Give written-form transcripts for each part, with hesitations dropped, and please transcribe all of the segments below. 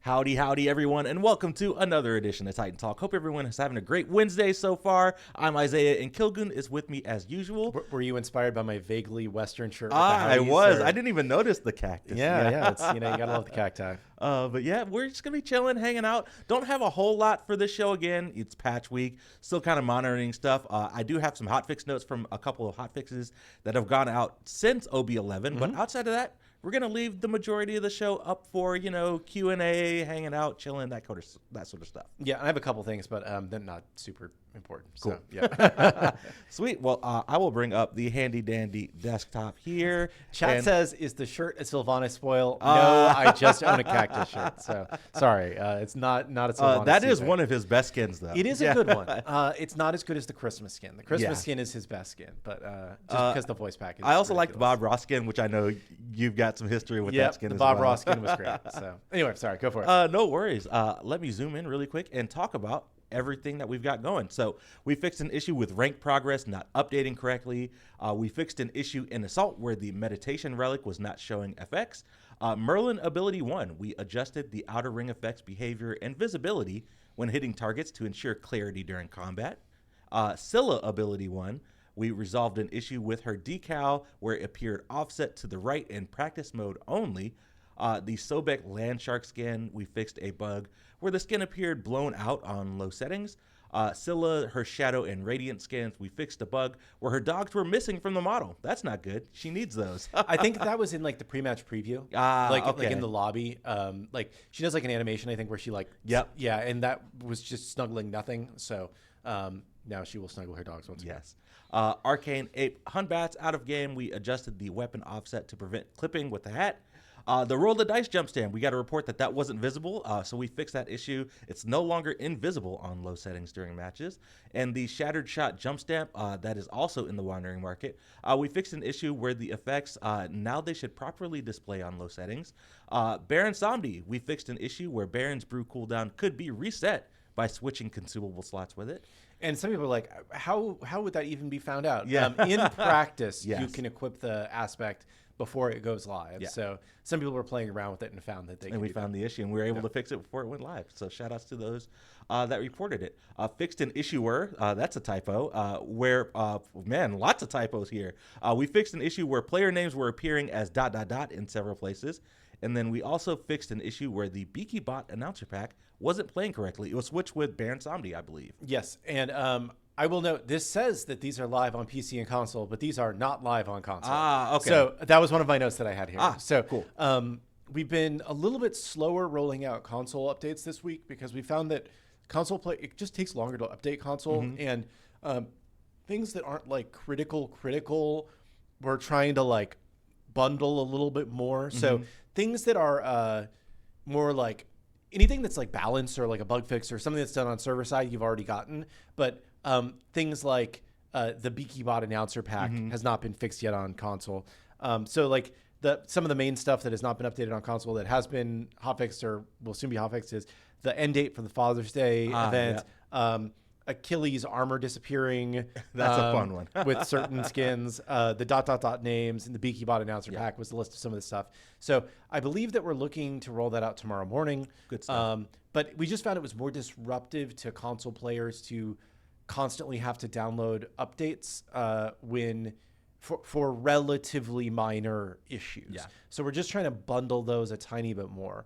Howdy, howdy, everyone, and welcome to another edition of Titan Talk. Hope everyone is having a great Wednesday so far. I'm Isaiah, and Kilgun is with me as usual. Were you inspired by my vaguely Western shirt? With I the was. or? I didn't even notice the cactus. Yeah. It's, you gotta love the cacti. But yeah, we're just gonna be chilling, hanging out. Don't have a whole lot for this show again. It's patch week. Still kind of monitoring stuff. I do have some hotfix notes from a couple of hotfixes that have gone out since OB11. But outside of that, we're going to leave the majority of the show up for, Q&A, hanging out, chilling, that sort of stuff. Yeah, I have a couple things, but they're not super important. Cool. So, yeah. Sweet. Well, I will bring up the handy-dandy desktop here. Chat says, is the shirt a Sylvanas spoil? No, I just own a cactus shirt. So, sorry. It's not a Sylvanas That is either. one of his best skins, though. It is a good one. It's not as good as the Christmas skin. The Christmas skin is his best skin, but just because the voice pack is I also like the ridiculous. Bob Ross skin, which I know you've got some history with that skin the as Bob well. Ross skin was great. So, anyway, sorry. Go for it. No worries. Let me zoom in really quick and talk about everything that we've got going. So we fixed an issue with rank progress not updating correctly. We fixed an issue in Assault where the meditation relic was not showing effects. Merlin ability 1, we adjusted the outer ring effects behavior and visibility when hitting targets to ensure clarity during combat. Scylla ability 1, we resolved an issue with her decal where it appeared offset to the right in practice mode only. The Sobek Landshark skin, we fixed a bug where the skin appeared blown out on low settings. Scylla, her Shadow and Radiant skins, we fixed a bug where her dogs were missing from the model. That's not good. She needs those. I think that was in like the pre-match preview, like in the lobby. Like she does like an animation, I think, where she Yep. yeah, and that was just snuggling nothing. So now she will snuggle her dogs once again. Yes. Arcane Ape Hunbats out of game. We adjusted the weapon offset to prevent clipping with the hat. The roll the dice jump stand, we got a report that wasn't visible, so we fixed that issue. It's no longer invisible on low settings during matches. And the shattered shot jump stamp, that is also in the wandering market. We fixed an issue where the effects, now they should properly display on low settings. Baron Somdi, we fixed an issue where Baron's brew cooldown could be reset by switching consumable slots with it. And some people are like, how would that even be found out? Yeah. In practice, Yes. you can equip the aspect before it goes live. Yeah. So some people were playing around with it and found that they could And we do found the issue, and we were able to fix it before it went live. So shout outs to those that reported it. Fixed an issuer, that's a typo, where, man, lots of typos here. We fixed an issue where player names were appearing as ... in several places. And then we also fixed an issue where the Beaky Bot announcer pack wasn't playing correctly. It was switched with Baron Somdi, I believe. Yes, and I will note, this says that these are live on PC and console, but these are not live on console. Okay. So that was one of my notes that I had here. So cool. We've been a little bit slower rolling out console updates this week because we found that console play, it just takes longer to update console. And things that aren't like critical, we're trying to like bundle a little bit more. So things that are more like anything that's like balance or like a bug fix or something that's done on server side, you've already gotten. But things like the Beaky Bot announcer pack has not been fixed yet on console. So like some of the main stuff that has not been updated on console that has been hotfixed or will soon be hotfixed is the end date for the Father's Day event. Yeah. Achilles armor disappearing. That's a fun one. with certain skins. The ... names and the Beaky Bot announcer pack was the list of some of the stuff. So I believe that we're looking to roll that out tomorrow morning. Good stuff. But we just found it was more disruptive to console players to constantly have to download updates for relatively minor issues. Yeah. So we're just trying to bundle those a tiny bit more.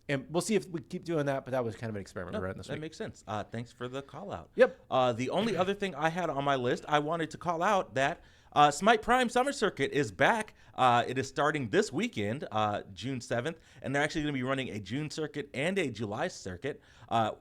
And we'll see if we keep doing that, but that was kind of an experiment we ran this week. That makes sense. Thanks for the call out. Yep. The only other thing I had on my list, I wanted to call out that SMITE Prime Summer Circuit is back. It is starting this weekend, June 7th, and they're actually going to be running a June circuit and a July circuit.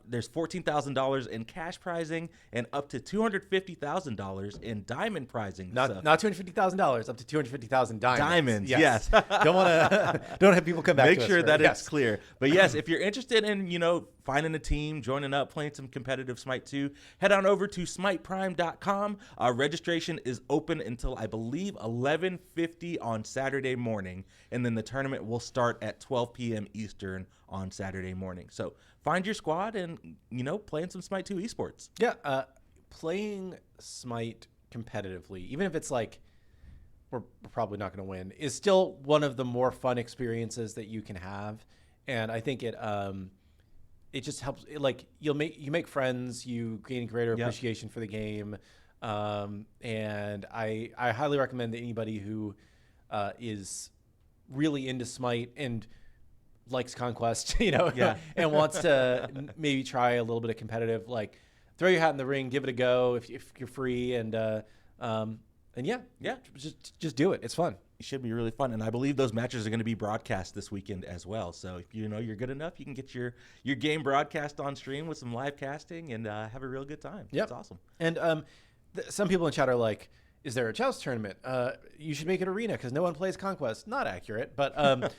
There's $14,000 in cash prizing and up to $250,000 in diamond prizing. Not $250,000, up to $250,000 diamonds. Yes. don't have people come back. Make to sure us, that right? it's clear. But yes, if you're interested in finding a team, joining up, playing some competitive Smite 2, head on over to smiteprime.com. Registration is open until I believe 11:50 on Saturday morning, and then the tournament will start at 12 p.m. Eastern on Saturday morning. So find your squad and playing some Smite 2 esports. Yeah, playing Smite competitively, even if it's like we're probably not going to win, is still one of the more fun experiences that you can have. and I think it just helps. Like you make friends, you gain greater appreciation for the game, and I highly recommend that anybody who is really into Smite and likes Conquest, and wants to maybe try a little bit of competitive, like throw your hat in the ring, give it a go if you're free, and just do it. It's fun. It should be really fun, and I believe those matches are going to be broadcast this weekend as well. So if you're good enough, you can get your game broadcast on stream with some live casting and have a real good time. Yep. It's awesome. And some people in chat are like, is there a Joust tournament? You should make it arena because no one plays Conquest. Not accurate, but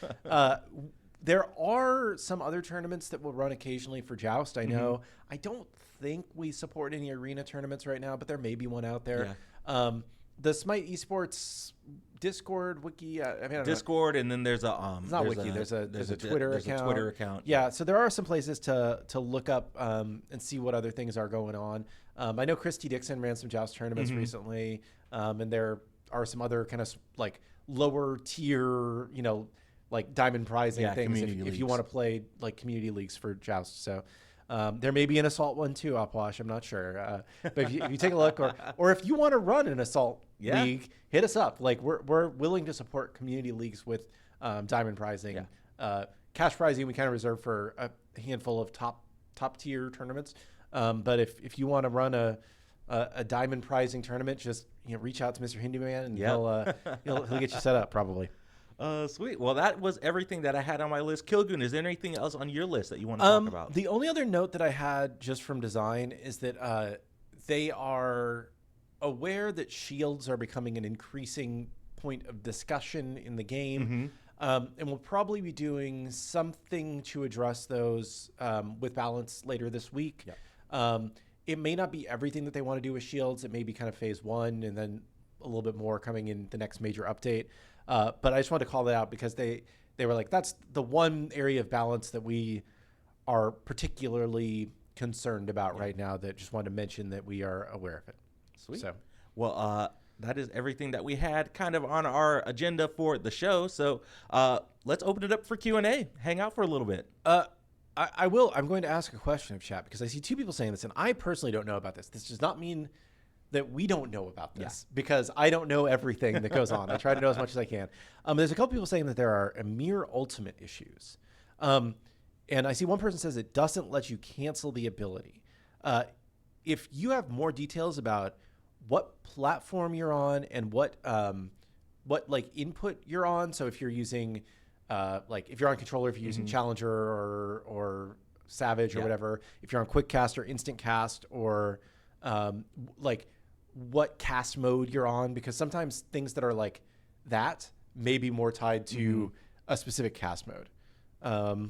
there are some other tournaments that will run occasionally for Joust. I know. I don't think we support any arena tournaments right now, but there may be one out there. Yeah. The Smite Esports Discord wiki. I don't Discord, and then there's a it's not wiki. There's a Twitter account. A Twitter account. Yeah, so there are some places to look up and see what other things are going on. I know Chris T. Dixon ran some Joust tournaments recently, and there are some other kind of like lower tier, like diamond prizing things if you want to play like community leagues for Joust. So. There may be an Assault one too, Opwash. I'm not sure. But if you take a look, or if you want to run an Assault league, hit us up. Like we're willing to support community leagues with diamond prizing. Yeah. Cash prizing we kind of reserve for a handful of top tier tournaments. But if you want to run a diamond prizing tournament, just reach out to Mr. Hinduman and he'll get you set up probably. Sweet. Well, that was everything that I had on my list. Kilgoon, is there anything else on your list that you want to talk about? The only other note that I had just from design is that they are aware that shields are becoming an increasing point of discussion in the game. And we'll probably be doing something to address those with balance later this week. Yep. It may not be everything that they want to do with shields. It may be kind of phase 1 and then a little bit more coming in the next major update. But I just wanted to call that out because they were like, that's the one area of balance that we are particularly concerned about right now, that just wanted to mention that we are aware of it. Sweet. So, well, that is everything that we had kind of on our agenda for the show. So let's open it up for Q&A. Hang out for a little bit. I will. I'm going to ask a question of chat because I see two people saying this, and I personally don't know about this. This does not mean that we don't know about this because I don't know everything that goes on. I try to know as much as I can. There's a couple people saying that there are Emir Ultimate issues. And I see one person says it doesn't let you cancel the ability. If you have more details about what platform you're on and what like input you're on. So if you're using, like if you're on controller, if you're using Challenger or Savage or whatever, if you're on Quick Cast or Instant Cast or like what cast mode you're on, because sometimes things that are like that may be more tied to a specific cast mode. One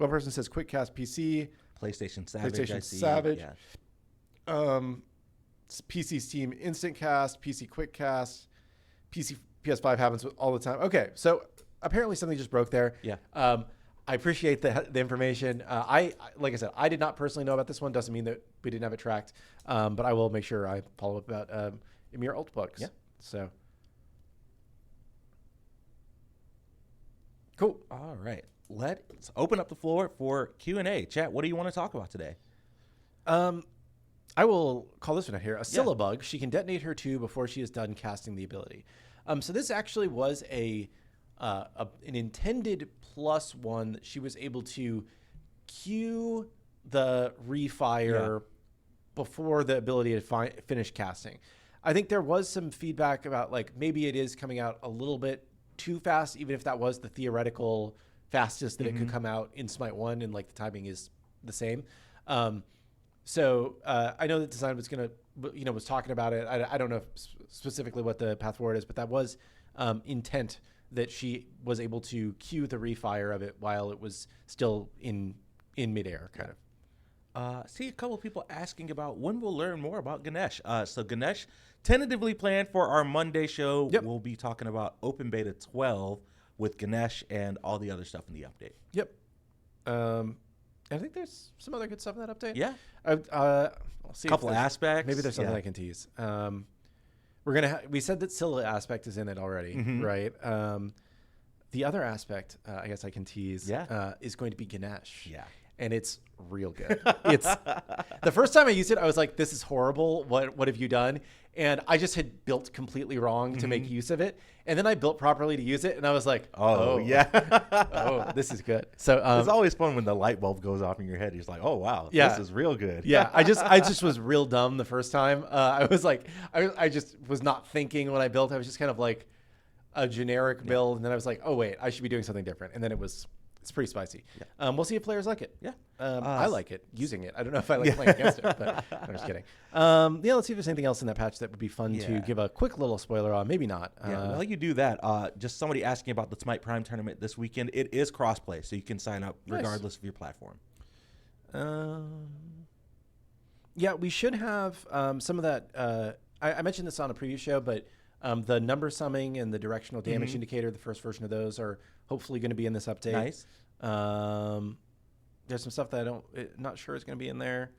person says Quick Cast PC, PlayStation Savage, PC Steam Instant Cast, PC Quick Cast, PS5 happens all the time. Okay, so apparently something just broke there. Yeah. I appreciate the information. I like I said, I did not personally know about this one. Doesn't mean that we didn't have it tracked. But I will make sure I follow up about Emir Ult books. Yeah. So cool. All right. Let's open up the floor for Q&A. Chat, what do you want to talk about today? I will call this one out here. A Syllabug. She can detonate her 2 before she is done casting the ability. So this actually was an intended +1 that she was able to cue the refire before the ability to finish casting. I think there was some feedback about like maybe it is coming out a little bit too fast, even if that was the theoretical fastest that it could come out in Smite 1 and like the timing is the same. So I know that design was was talking about it. I don't know specifically what the path forward is, but that was intent that she was able to cue the refire of it while it was still in midair, kind of. See a couple of people asking about when we'll learn more about Ganesh. So Ganesh, tentatively planned for our Monday show. Yep. We'll be talking about Open Beta 12 with Ganesh and all the other stuff in the update. Yep. I think there's some other good stuff in that update. Yeah. I'll see. A couple aspects. Maybe there's something I can tease. We said that Scylla aspect is in it already, right? The other aspect, I guess I can tease, is going to be Ganesh. Yeah. And it's real good. It's the first time I used it, I was like, this is horrible. What have you done? And I just had built completely wrong to make use of it. And then I built properly to use it. And I was like, oh this is good. So it's always fun when the light bulb goes off in your head. You're just like, oh, wow, this is real good. Yeah. I just was real dumb the first time. I was like, I just was not thinking when I built. I was just kind of like a generic build. And then I was like, oh, wait, I should be doing something different. And then it's pretty spicy. Yeah. We'll see if players like it. Yeah. I like it, using it. I don't know if I like playing against it, but I'm just kidding. Let's see if there's anything else in that patch that would be fun to give a quick little spoiler on. Maybe not. While you do that, just somebody asking about the SMITE Prime tournament this weekend. It is crossplay, so you can sign up regardless of your platform. We should have some of that. I mentioned this on a previous show, but the number summing and the directional damage indicator, the first version of those, are hopefully going to be in this update. Nice. There's some stuff that not sure is going to be in there.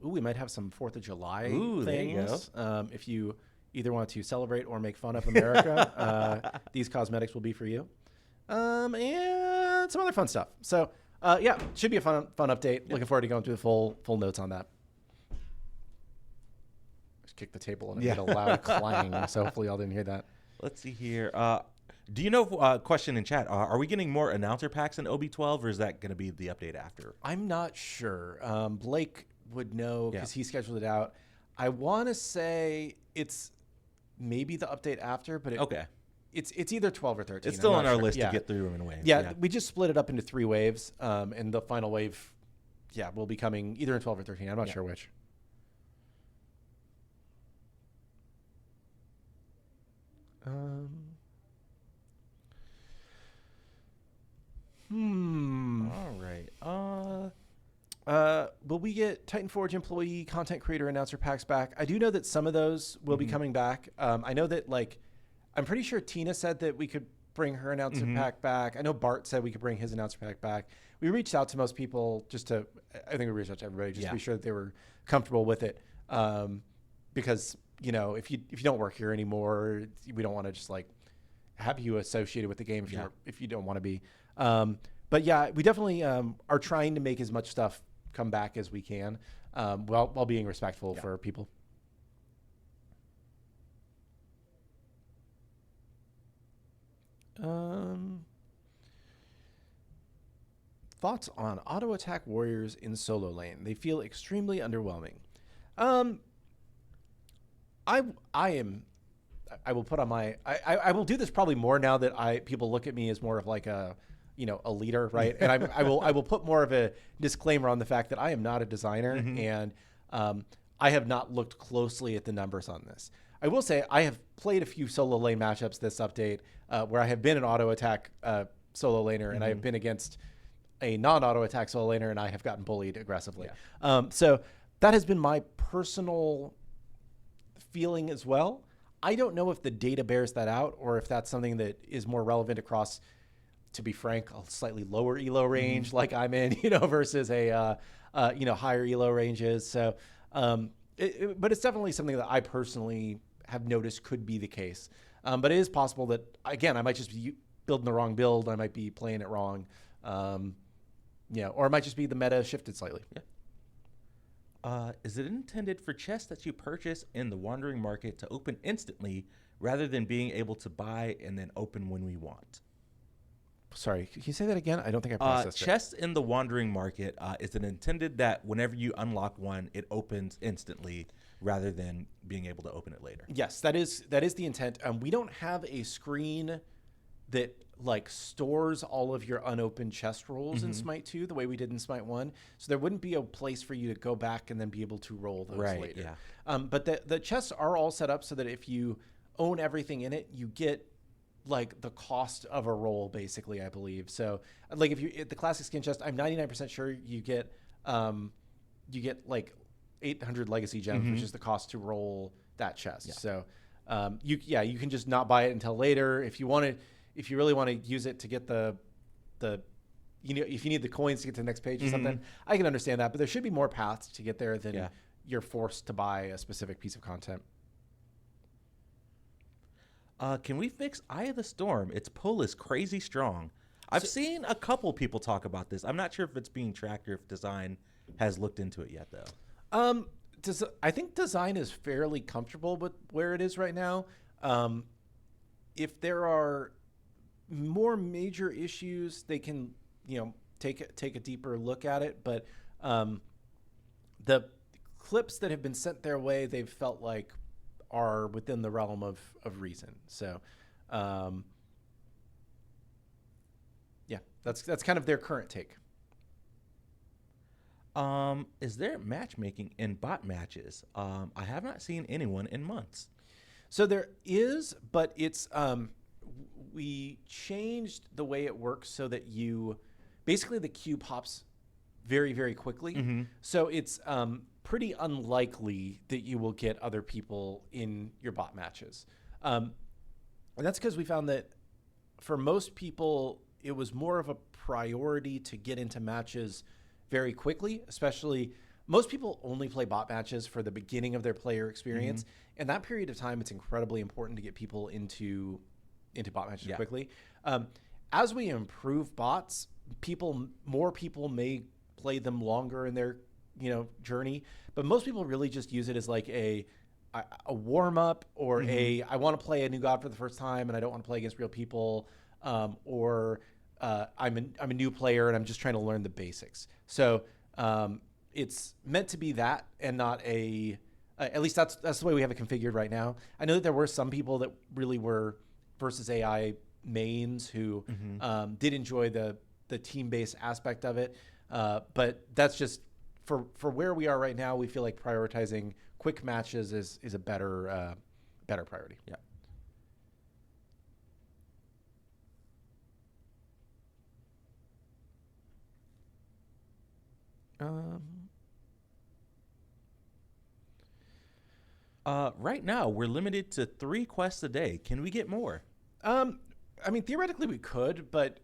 We might have some 4th of July things. There you go. If you either want to celebrate or make fun of America, these cosmetics will be for you. And some other fun stuff. So, should be a fun update. Looking forward to going through the full notes on that. Just kick the table and it made a loud clang, so hopefully y'all didn't hear that. Let's see here. Do you know, question in chat, are we getting more announcer packs in OB12, or is that going to be the update after? I'm not sure. Blake would know because he scheduled it out. I want to say it's maybe the update after, but it's either 12 or 13. It's still on our list to get through in waves. Yeah, we just split it up into 3 waves, and the final wave, will be coming either in 12 or 13. I'm not sure which. All right. Will we get Titanforge employee content creator announcer packs back? I do know that some of those will be coming back. I know that I'm pretty sure Tina said that we could bring her announcer pack back. I know Bart said we could bring his announcer pack back. We reached out to most people I think we reached out to everybody just to be sure that they were comfortable with it. Because, if you don't work here anymore, we don't want to just have you associated with the game if you don't want to be. But we definitely are trying to make as much stuff come back as we can, while being respectful for people. Thoughts on auto attack warriors in solo lane? They feel extremely underwhelming. I will put on my. I will do this probably more now that people look at me as more of a leader, right? And I will put more of a disclaimer on the fact that I am not a designer, and I have not looked closely at the numbers on this. I will say I have played a few solo lane matchups this update where I have been an auto attack solo laner, and I have been against a non-auto attack solo laner, and I have gotten bullied aggressively. So that has been my personal feeling as well. I don't know if the data bears that out, or if that's something that is more relevant across, to be frank, a slightly lower elo range like I'm in, versus a higher elo ranges. So, but it's definitely something that I personally have noticed could be the case. But it is possible that, again, I might just be building the wrong build. I might be playing it wrong. Or it might just be the meta shifted slightly. Is it intended for chests that you purchase in the wandering market to open instantly rather than being able to buy and then open when we want? Sorry, can you say that again? I don't think I processed it. Chests in the wandering market, is it intended that whenever you unlock one, it opens instantly rather than being able to open it later? Yes, that is the intent. We don't have a screen that stores all of your unopened chest rolls in Smite 2 the way we did in Smite 1. So there wouldn't be a place for you to go back and then be able to roll those later. But the chests are all set up so that if you own everything in it, you get the cost of a roll, basically, I believe. So if you at the classic skin chest, I'm 99% sure you get 800 legacy gems, which is the cost to roll that chest. So you can just not buy it until later if you really want to use it to get if you need the coins to get to the next page or something. I can understand that, but there should be more paths to get there than you're forced to buy a specific piece of content. Can we fix Eye of the Storm? Its pull is crazy strong. I've seen a couple people talk about this. I'm not sure if it's being tracked or if design has looked into it yet, though. I think design is fairly comfortable with where it is right now. If there are more major issues, they can, take a deeper look at it. But the clips that have been sent their way, they've felt like are within the realm of reason. So, yeah, that's kind of their current take. Is there matchmaking in bot matches? I have not seen anyone in months. So there is, but it's we changed the way it works so that basically the queue pops very, very quickly. Mm-hmm. So it's pretty unlikely that you will get other people in your bot matches. And that's because we found that for most people, it was more of a priority to get into matches very quickly, especially most people only play bot matches for the beginning of their player experience. Mm-hmm. And that period of time, it's incredibly important to get people into bot matches quickly. As we improve bots, more people may play them longer in their journey, but most people really just use it as like a warm up or mm-hmm. I want to play a new god for the first time and I don't want to play against real people, or I'm a new player and I'm just trying to learn the basics. So it's meant to be that and not at least that's the way we have it configured right now. I know that there were some people that really were versus AI mains who mm-hmm. did enjoy the team-based aspect of it. But that's just for where we are right now. We feel like prioritizing quick matches is a better priority. Yeah. Right now we're limited to 3 quests a day. Can we get more? I mean, theoretically we could, but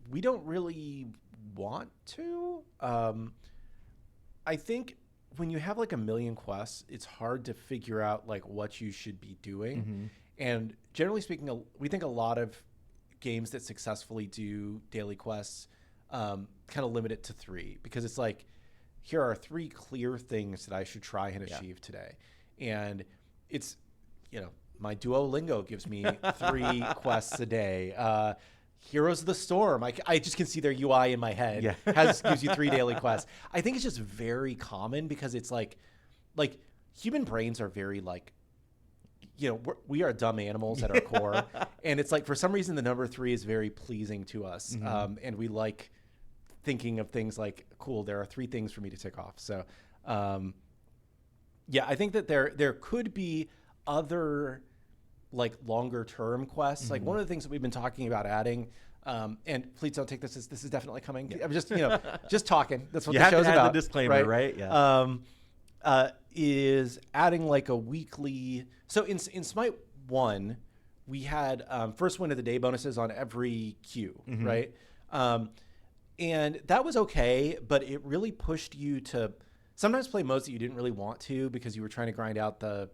we don't really want to. I think when you have like 1 million quests, it's hard to figure out like what you should be doing. Mm-hmm. And generally speaking, we think a lot of games that successfully do daily quests kind of limit it to 3 because it's like, here are 3 clear things that I should try and achieve today. And it's, my Duolingo gives me 3 quests a day. Heroes of the Storm, I just can see their UI in my head. Yeah. Gives you 3 daily quests. I think it's just very common because it's like human brains are very like, we are dumb animals at our core. And it's like, for some reason, the number 3 is very pleasing to us. Mm-hmm. And we like thinking of things like, cool, there are 3 things for me to tick off. So, I think that there could be other like longer term quests. Mm-hmm. Like one of the things that we've been talking about adding, and please don't take this as this is definitely coming. Yeah. I'm just, just talking. That's what the show's about. The disclaimer, right? Yeah. Is adding like a weekly. So in SMITE 1, we had first win of the day bonuses on every queue, mm-hmm. right? And that was okay, but it really pushed you to sometimes play modes that you didn't really want to because you were trying to grind out the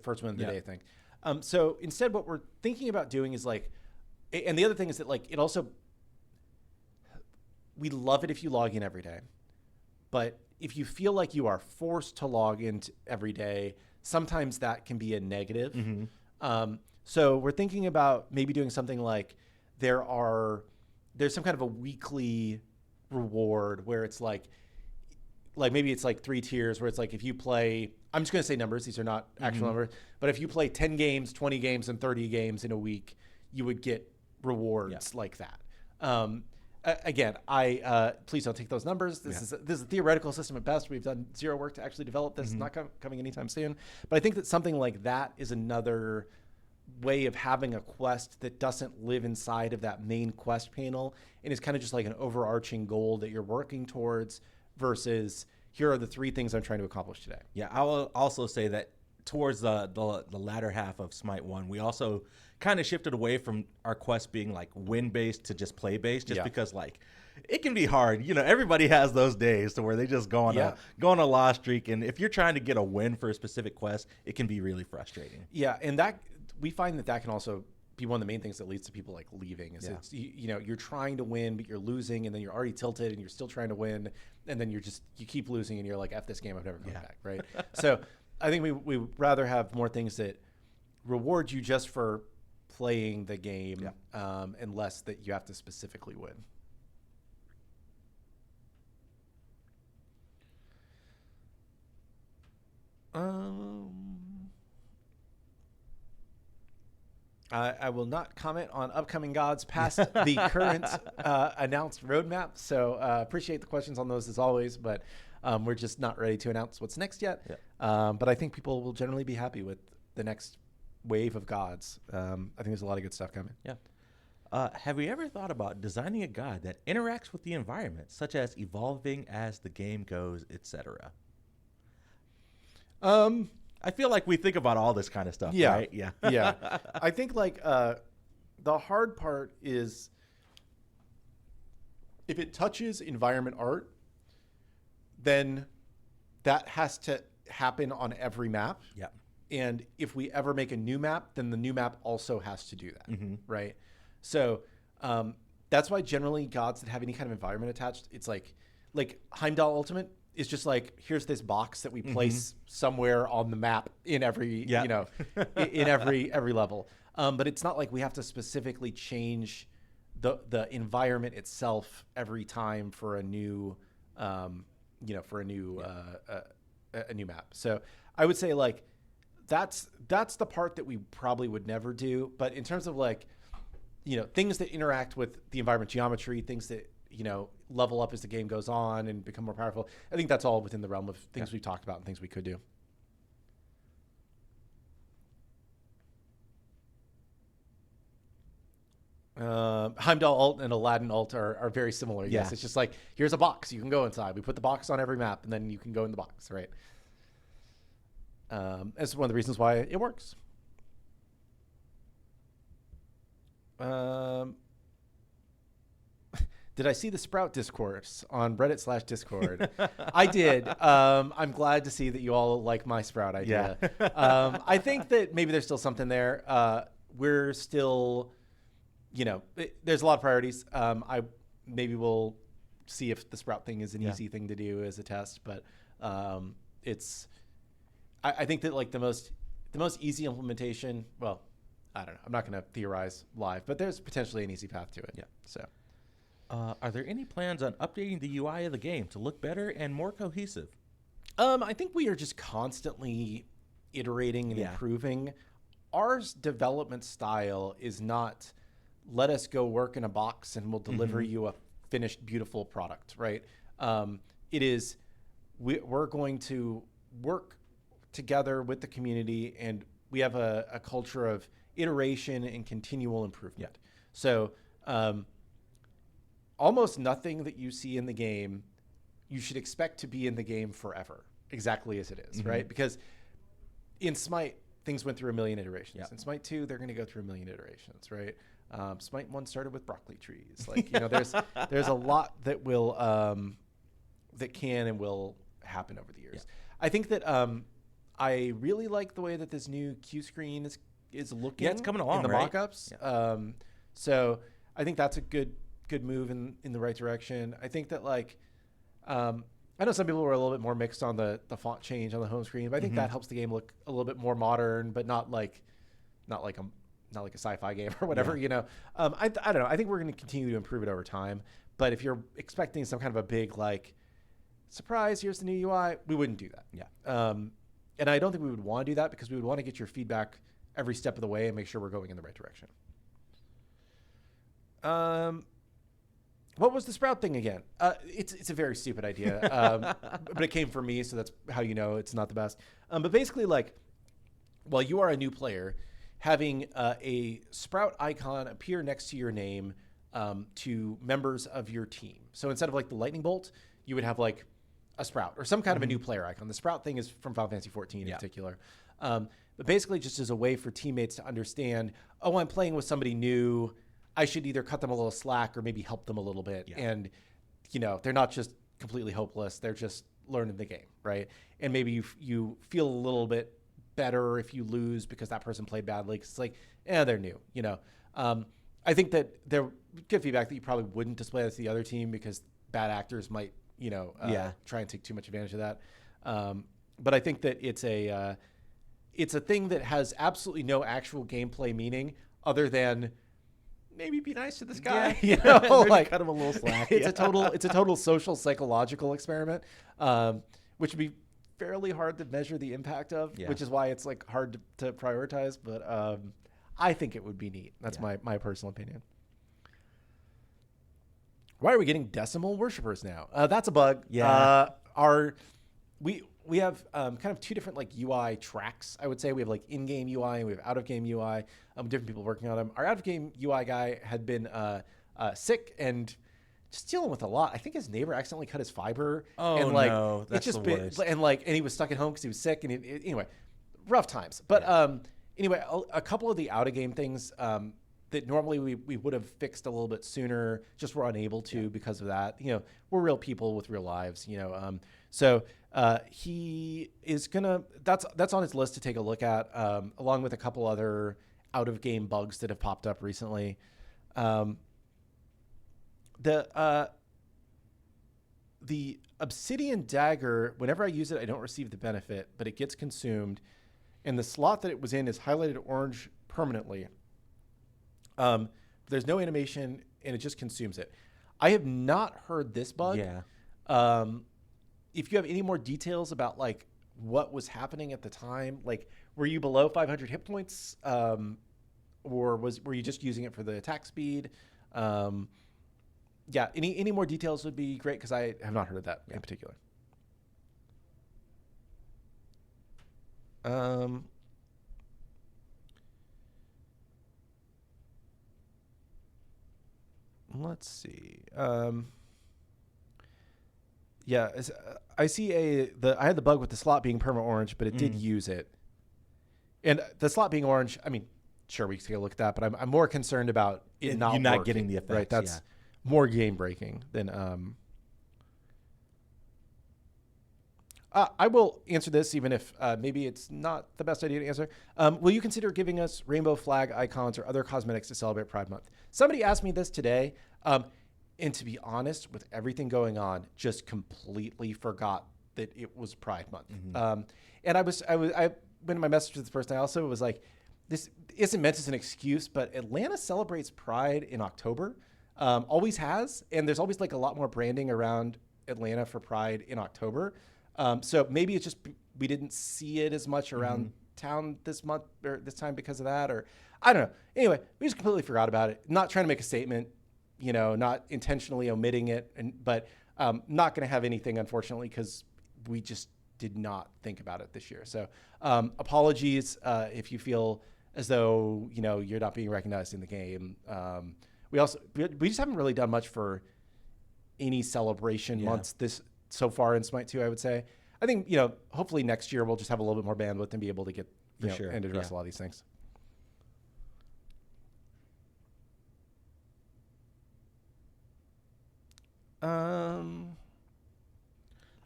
first win of the day thing. So instead, what we're thinking about doing is like, and the other thing is that like, it also, we love it if you log in every day, but if you feel like you are forced to log in every day, sometimes that can be a negative. Mm-hmm. So we're thinking about maybe doing something like there's some kind of a weekly reward where it's like maybe it's like 3 tiers where it's like if you play, I'm just going to say numbers, these are not actual mm-hmm. numbers, but if you play 10 games, 20 games, and 30 games in a week, you would get rewards like that. Again, please don't take those numbers. This is a theoretical system at best. We've done 0 work to actually develop this. Mm-hmm. It's not coming anytime soon. But I think that something like that is another way of having a quest that doesn't live inside of that main quest panel and is kind of just like an overarching goal that you're working towards versus here are the 3 things I'm trying to accomplish today. Yeah, I will also say that towards the latter half of SMITE 1, we also kind of shifted away from our quest being like win-based to just play-based, just because like it can be hard. Everybody has those days to where they just go on a loss streak, and if you're trying to get a win for a specific quest, it can be really frustrating. Yeah, and that we find that can also be one of the main things that leads to people like leaving. Is it's you're trying to win, but you're losing, and then you're already tilted, and you're still trying to win, and then you keep losing, and you're like, F this game, I'm never coming back, right? So I think we rather have more things that reward you just for playing the game, and less that you have to specifically win. I will not comment on upcoming gods past the current announced roadmap. So appreciate the questions on those as always, but we're just not ready to announce what's next yet. But I think people will generally be happy with the next wave of gods. I think there's a lot of good stuff coming. Have you ever thought about designing a god that interacts with the environment, such as evolving as the game goes, etc.? I feel like we think about all this kind of stuff, right? Yeah. I think like the hard part is if it touches environment art, then that has to happen on every map. And if we ever make a new map, then the new map also has to do that, right? So that's why generally gods that have any kind of environment attached, it's like Heimdall Ultimate is just like, here's this box that we place somewhere on the map in every, in every level. But it's not like we have to specifically change the environment itself every time for a new, a new map. So I would say like, that's the part that we probably would never do. But in terms of like, things that interact with the environment geometry, things that, level up as the game goes on and become more powerful, I think that's all within the realm of things we've talked about and things we could do. Heimdall Ult and Aladdin Ult are very similar. Yes, it's just like, here's a box you can go inside. We put the box on every map, and then you can go in the box, right? That's one of the reasons why it works. Did I see the Sprout discourse on Reddit/Discord? I did. I'm glad to see that you all like my Sprout idea. I think that maybe there's still something there. We're still, there's a lot of priorities. I maybe we'll see if the Sprout thing is an easy thing to do as a test, but I think that like the most easy implementation, well, I don't know. I'm not going to theorize live, but there's potentially an easy path to it. So. Are there any plans on updating the UI of the game to look better and more cohesive? I think we are just constantly iterating and improving. Our development style is not let us go work in a box and we'll deliver you a finished, beautiful product, right? It is we're going to work together with the community, and we have a culture of iteration and continual improvement. So almost nothing that you see in the game, you should expect to be in the game forever, exactly as it is, right? Because in SMITE, things went through a million iterations. In SMITE 2, they're going to go through a million iterations, right? SMITE 1 started with broccoli trees. Like, there's a lot that will that can and will happen over the years. I think that I really like the way that this new Q screen is looking. It's coming along in the right? mock-ups. So I think that's a good move in the right direction. I think that like I know some people were a little bit more mixed on the font change on the home screen, but I think that helps the game look a little bit more modern, but not like a sci-fi game or whatever. I don't know. I think we're going to continue to improve it over time. But if you're expecting some kind of a big like surprise, here's the new UI, we wouldn't do that. And I don't think we would want to do that because we would want to get your feedback every step of the way and make sure we're going in the right direction. What was the Sprout thing again? It's a very stupid idea, but it came from me, so that's how you know it's not the best. But basically, like, while you are a new player, having a Sprout icon appear next to your name to members of your team. So instead of like the lightning bolt, you would have like a Sprout or some kind of a new player icon. The Sprout thing is from Final Fantasy 14 in particular. But basically just as a way for teammates to understand, oh, I'm playing with somebody new, I should either cut them a little slack or maybe help them a little bit. And, they're not just completely hopeless. They're just learning the game, right? And maybe you feel a little bit better if you lose because that person played badly. 'Cause it's like, they're new, you know. I think that there good feedback that you probably wouldn't display that to the other team because bad actors might, you know, try and take too much advantage of that. But I think that it's a thing that has absolutely no actual gameplay meaning other than maybe be nice to this guy. Yeah. You know, Maybe like cut him a little slack. it's a total social psychological experiment, which would be fairly hard to measure the impact of, which is why it's like hard to prioritize. But I think it would be neat. That's my personal opinion. Why are we getting decimal worshippers now? That's a bug. Yeah. We have kind of two different like UI tracks. I would say we have like in-game UI and we have out-of-game UI. Different people working on them. Our out-of-game UI guy had been sick and just dealing with a lot. I think his neighbor accidentally cut his fiber. Oh, and like, no, that's it's just the worst. And he was stuck at home because he was sick. And anyway, rough times. But anyway, a couple of the out-of-game things that normally we would have fixed a little bit sooner, just were unable to because of that. You know, we're real people with real lives. You know, so he is gonna. That's on his list to take a look at, along with a couple other out-of-game bugs that have popped up recently. The obsidian dagger, whenever I use it, I don't receive the benefit, but it gets consumed, and the slot that it was in is highlighted orange permanently. There's no animation, and it just consumes it. I have not heard this bug. Yeah. If you have any more details about like what was happening at the time, like were you below 500 hit points, or were you just using it for the attack speed? Yeah, any more details would be great because I have not heard of that in particular. Let's see. I see I had the bug with the slot being perma orange, but it did use it. And the slot being orange, I mean, sure, we can take a look at that, but I'm more concerned about it not You're not working, getting the effects. right? That's more game breaking than. I will answer this, even if maybe it's not the best idea to answer. Will you consider giving us rainbow flag icons or other cosmetics to celebrate Pride Month? Somebody asked me this today, and to be honest, with everything going on, just completely forgot that it was Pride Month. And I when my message to this person, I also was like, this isn't meant as an excuse, but Atlanta celebrates Pride in October, always has, and there's always like a lot more branding around Atlanta for Pride in October. So maybe it's just we didn't see it as much around town this month or this time because of that, or I don't know. Anyway, we just completely forgot about it. Not trying to make a statement, you know, not intentionally omitting it, but not going to have anything, unfortunately, because we just did not think about it this year. So apologies if you feel as though, you know, you're not being recognized in the game. We just haven't really done much for any celebration months so far in SMITE 2, I would say. I think, you know, hopefully next year we'll just have a little bit more bandwidth and be able to get, and address a lot of these things.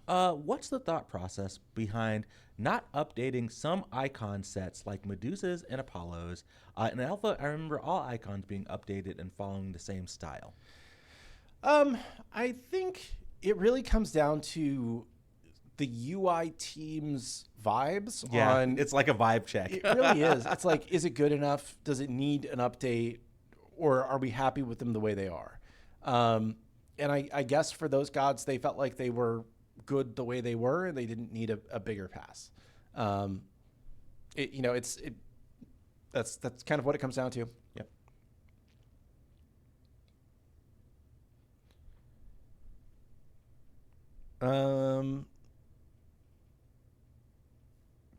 What's the thought process behind not updating some icon sets like Medusas and Apollos? In Alpha, I remember all icons being updated and following the same style. I think it really comes down to the UI team's vibes. It's like a vibe check. It really is. It's like, is it good enough? Does it need an update? Or are we happy with them the way they are? And I guess for those gods, they felt like they were good the way they were, and they didn't need a bigger pass. That's kind of what it comes down to. Yep.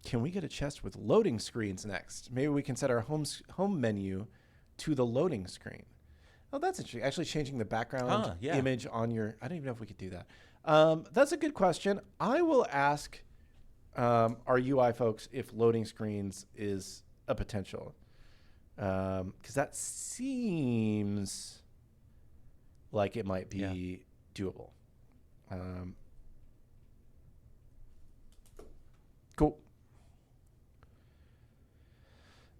Can we get a chest with loading screens next? Maybe we can set our home menu to the loading screen. Oh, that's interesting. Actually changing the background image on your... I don't even know if we could do that. That's a good question. I will ask our UI folks if loading screens is a potential. Because that seems like it might be doable. Cool.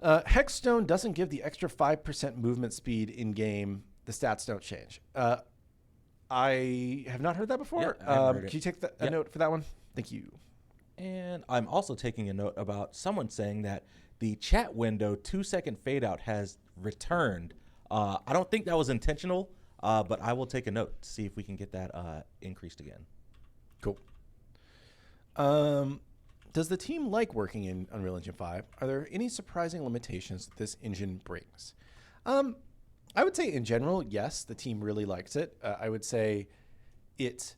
Hexstone doesn't give the extra 5% movement speed in game. The stats don't change. I have not heard that before. Yeah, I haven't heard it. Can you take a note for that one? Thank you. And I'm also taking a note about someone saying that the chat window 2-second fade out has returned. I don't think that was intentional, but I will take a note to see if we can get that increased again. Cool. Does the team like working in Unreal Engine 5? Are there any surprising limitations that this engine brings? I would say in general, yes, the team really likes it. I would say it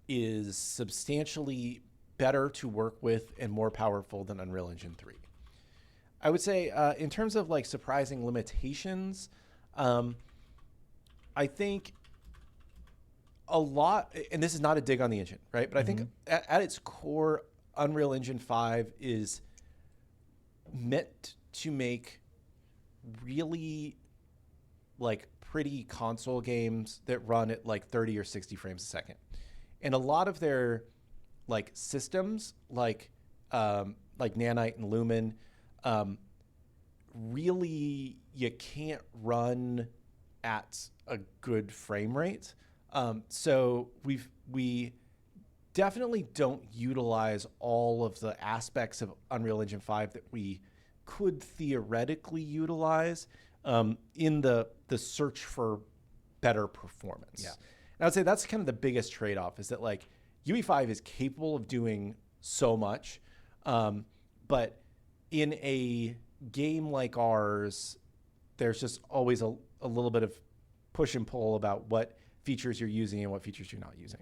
is substantially better to work with and more powerful than Unreal Engine 3. I would say in terms of like surprising limitations, I think a lot, and this is not a dig on the engine, right? But I think at its core, Unreal Engine 5 is meant to make really like pretty console games that run at like 30 or 60 frames a second. And a lot of their like systems like Nanite and Lumen, really you can't run at a good frame rate. So we definitely don't utilize all of the aspects of Unreal Engine 5 that we could theoretically utilize in the search for better performance. Yeah. And I would say that's kind of the biggest trade-off is that like UE5 is capable of doing so much, but in a game like ours, there's just always a little bit of push and pull about what features you're using and what features you're not using.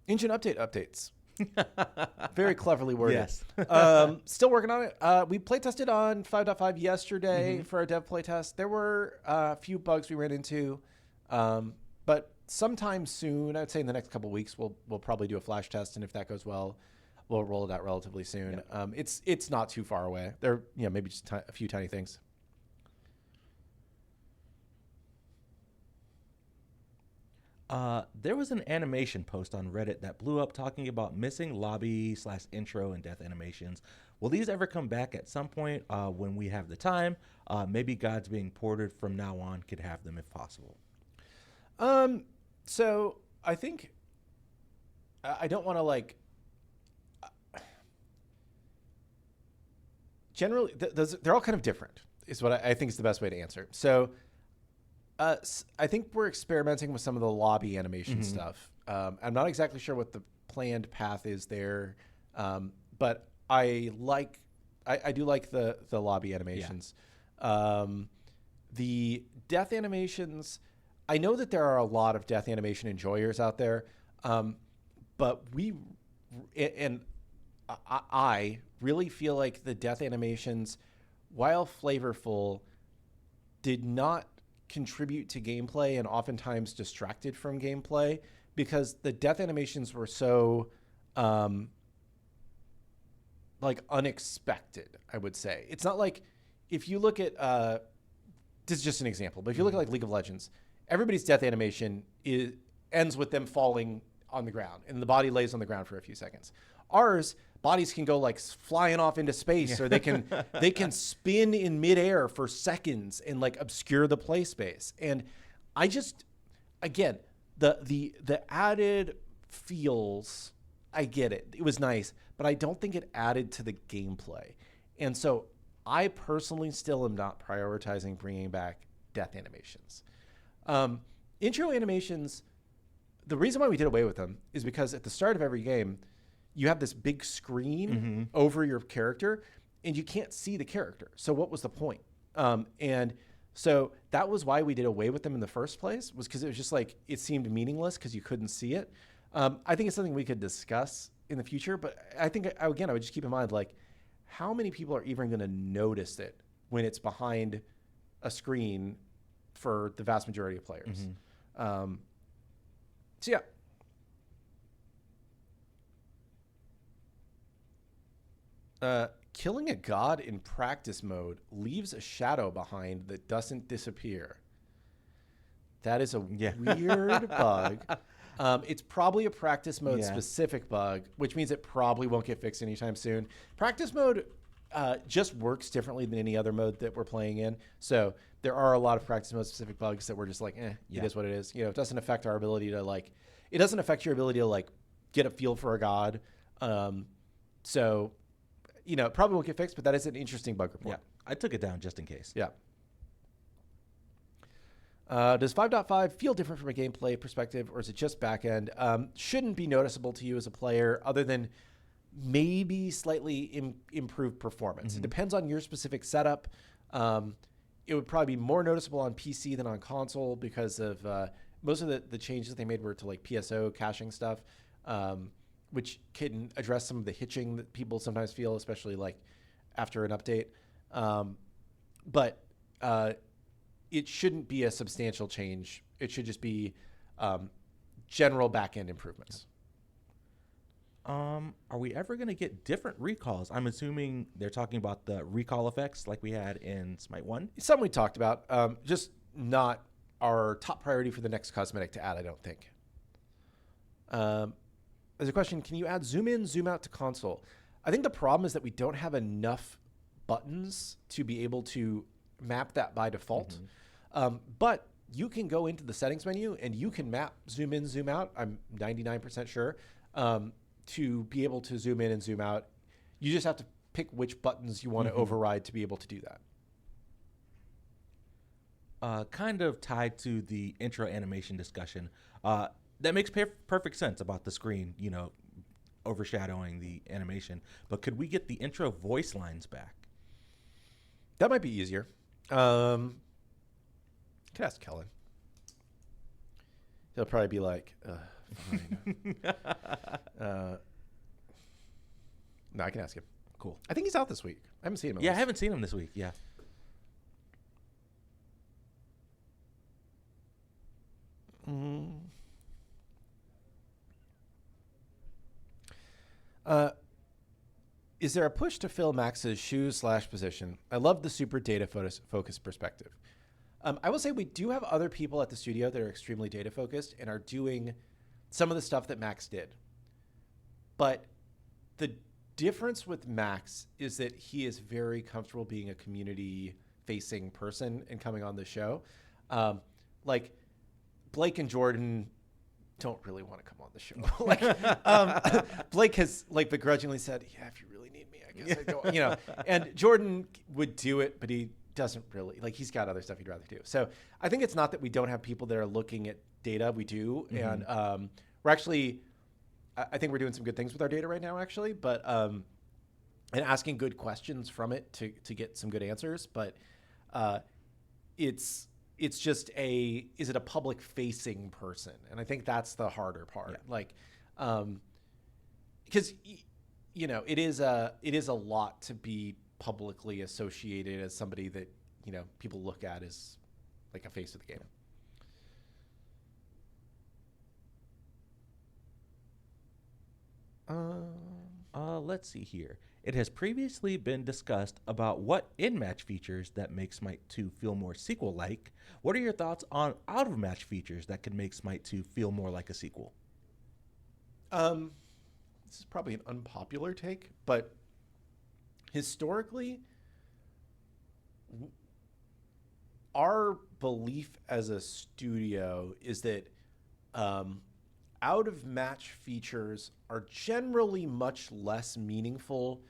Engine updates. Very cleverly worded. Yes. Still working on it. We play tested on 5.5 yesterday for our dev play test. There were a few bugs we ran into, but sometime soon, I'd say in the next couple of weeks, we'll probably do a flash test, and if that goes well, we'll roll it out relatively soon. Yep. It's not too far away. There, maybe just a few tiny things. There was an animation post on Reddit that blew up talking about missing lobby/intro and death animations. Will these ever come back at some point when we have the time? Maybe Gods Being Ported from now on could have them if possible. So I think I don't want to like generally they're all kind of different is what I think is the best way to answer. So I think we're experimenting with some of the lobby animation stuff. I'm not exactly sure what the planned path is there, but I do like the lobby animations. Yeah. The death animations, I know that there are a lot of death animation enjoyers out there, but I really feel like the death animations, while flavorful, did not contribute to gameplay and oftentimes distracted from gameplay because the death animations were so like unexpected, I would say. It's not like if you look at this is just an example, but if you look at like League of Legends, everybody's death animation ends with them falling on the ground and the body lays on the ground for a few seconds. Ours, bodies can go like flying off into space, or they can spin in midair for seconds and like obscure the play space. And I just, again, the added feels, I get it. It was nice, but I don't think it added to the gameplay. And so I personally still am not prioritizing bringing back death animations. Intro animations, the reason why we did away with them is because at the start of every game, you have this big screen over your character and you can't see the character. So what was the point? And so that was why we did away with them in the first place, was because it was just like, it seemed meaningless because you couldn't see it. I think it's something we could discuss in the future, but I think, again, I would just keep in mind, like, how many people are even going to notice it when it's behind a screen for the vast majority of players? So yeah. Killing a god in practice mode leaves a shadow behind that doesn't disappear. That is a Yeah. weird bug. It's probably a practice mode Yeah. specific bug, which means it probably won't get fixed anytime soon. Practice mode just works differently than any other mode that we're playing in. So there are a lot of practice mode specific bugs that we're just like, it is what it is. You know, it doesn't affect our ability to it doesn't affect your ability to get a feel for a god. So, you know, it probably won't get fixed, but that is an interesting bug report. Yeah, I took it down just in case. Yeah. Does 5.5 feel different from a gameplay perspective, or is it just backend? Shouldn't be noticeable to you as a player, other than maybe slightly improved performance. It depends on your specific setup. It would probably be more noticeable on PC than on console because of most of the changes that they made were to PSO caching stuff, which can address some of the hitching that people sometimes feel, especially after an update. But it shouldn't be a substantial change. It should just be general back-end improvements. Are we ever going to get different recalls? I'm assuming they're talking about the recall effects like we had in SMITE 1. Something we talked about, just not our top priority for the next cosmetic to add, I don't think. There's a question, can you add zoom in, zoom out to console? I think the problem is that we don't have enough buttons to be able to map that by default. But you can go into the settings menu and you can map zoom in, zoom out. I'm 99% sure. To be able to zoom in and zoom out, you just have to pick which buttons you want to override to be able to do that. Kind of tied to the intro animation discussion. That makes perfect sense about the screen, you know, overshadowing the animation. But could we get the intro voice lines back? That might be easier. Could ask Kellen. He'll probably be like, fine. No, I can ask him. Cool. I think he's out this week. I haven't seen him. Yeah, I haven't seen him this week. Yeah. Is there a push to fill Max's shoes/position? I love the super data focused perspective. I will say we do have other people at the studio that are extremely data focused and are doing some of the stuff that Max did. But the difference with Max is that he is very comfortable being a community facing person and coming on the show. Blake and Jordan don't really want to come on the show. Blake has begrudgingly said, yeah, if you really need me, I guess I'd go, you know, and Jordan would do it, but he doesn't really, he's got other stuff he'd rather do. So I think it's not that we don't have people that are looking at data. We do. And we're actually, I think we're doing some good things with our data right now, actually, but, and asking good questions from it to get some good answers. But it's just is it a public facing person? And I think that's the harder part. Yeah. Because, you know, it is a lot to be publicly associated as somebody that, you know, people look at as a face of the game. Let's see here. It has previously been discussed about what in-match features that make SMITE 2 feel more sequel-like. What are your thoughts on out-of-match features that could make SMITE 2 feel more like a sequel? This is probably an unpopular take, but historically, our belief as a studio is that out-of-match features are generally much less meaningful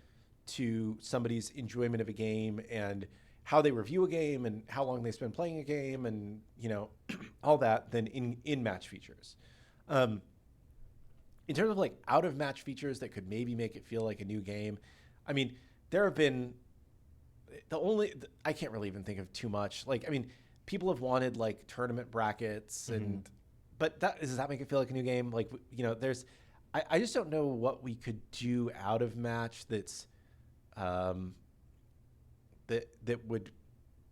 to somebody's enjoyment of a game and how they review a game and how long they spend playing a game and, you know, all that than in-match features. In terms of out-of-match features that could maybe make it feel like a new game, I mean, there have been I can't really even think of too much. People have wanted tournament brackets and but does that make it feel like a new game? You know, I just don't know what we could do out of match that's that would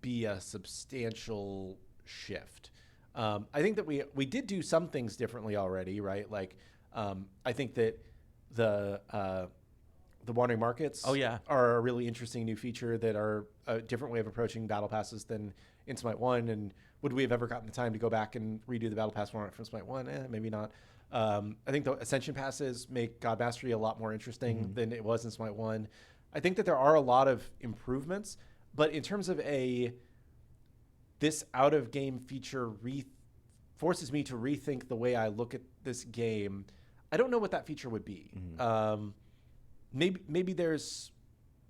be a substantial shift. I think that we did do some things differently already, right? I think that the wandering markets. Oh, yeah. Are a really interesting new feature that are a different way of approaching battle passes than in SMITE 1. And would we have ever gotten the time to go back and redo the battle pass format from SMITE 1? Maybe not. I think the Ascension passes make God Mastery a lot more interesting than it was in SMITE 1. I think that there are a lot of improvements, but in terms of this out-of-game feature forces me to rethink the way I look at this game. I don't know what that feature would be. Maybe there's,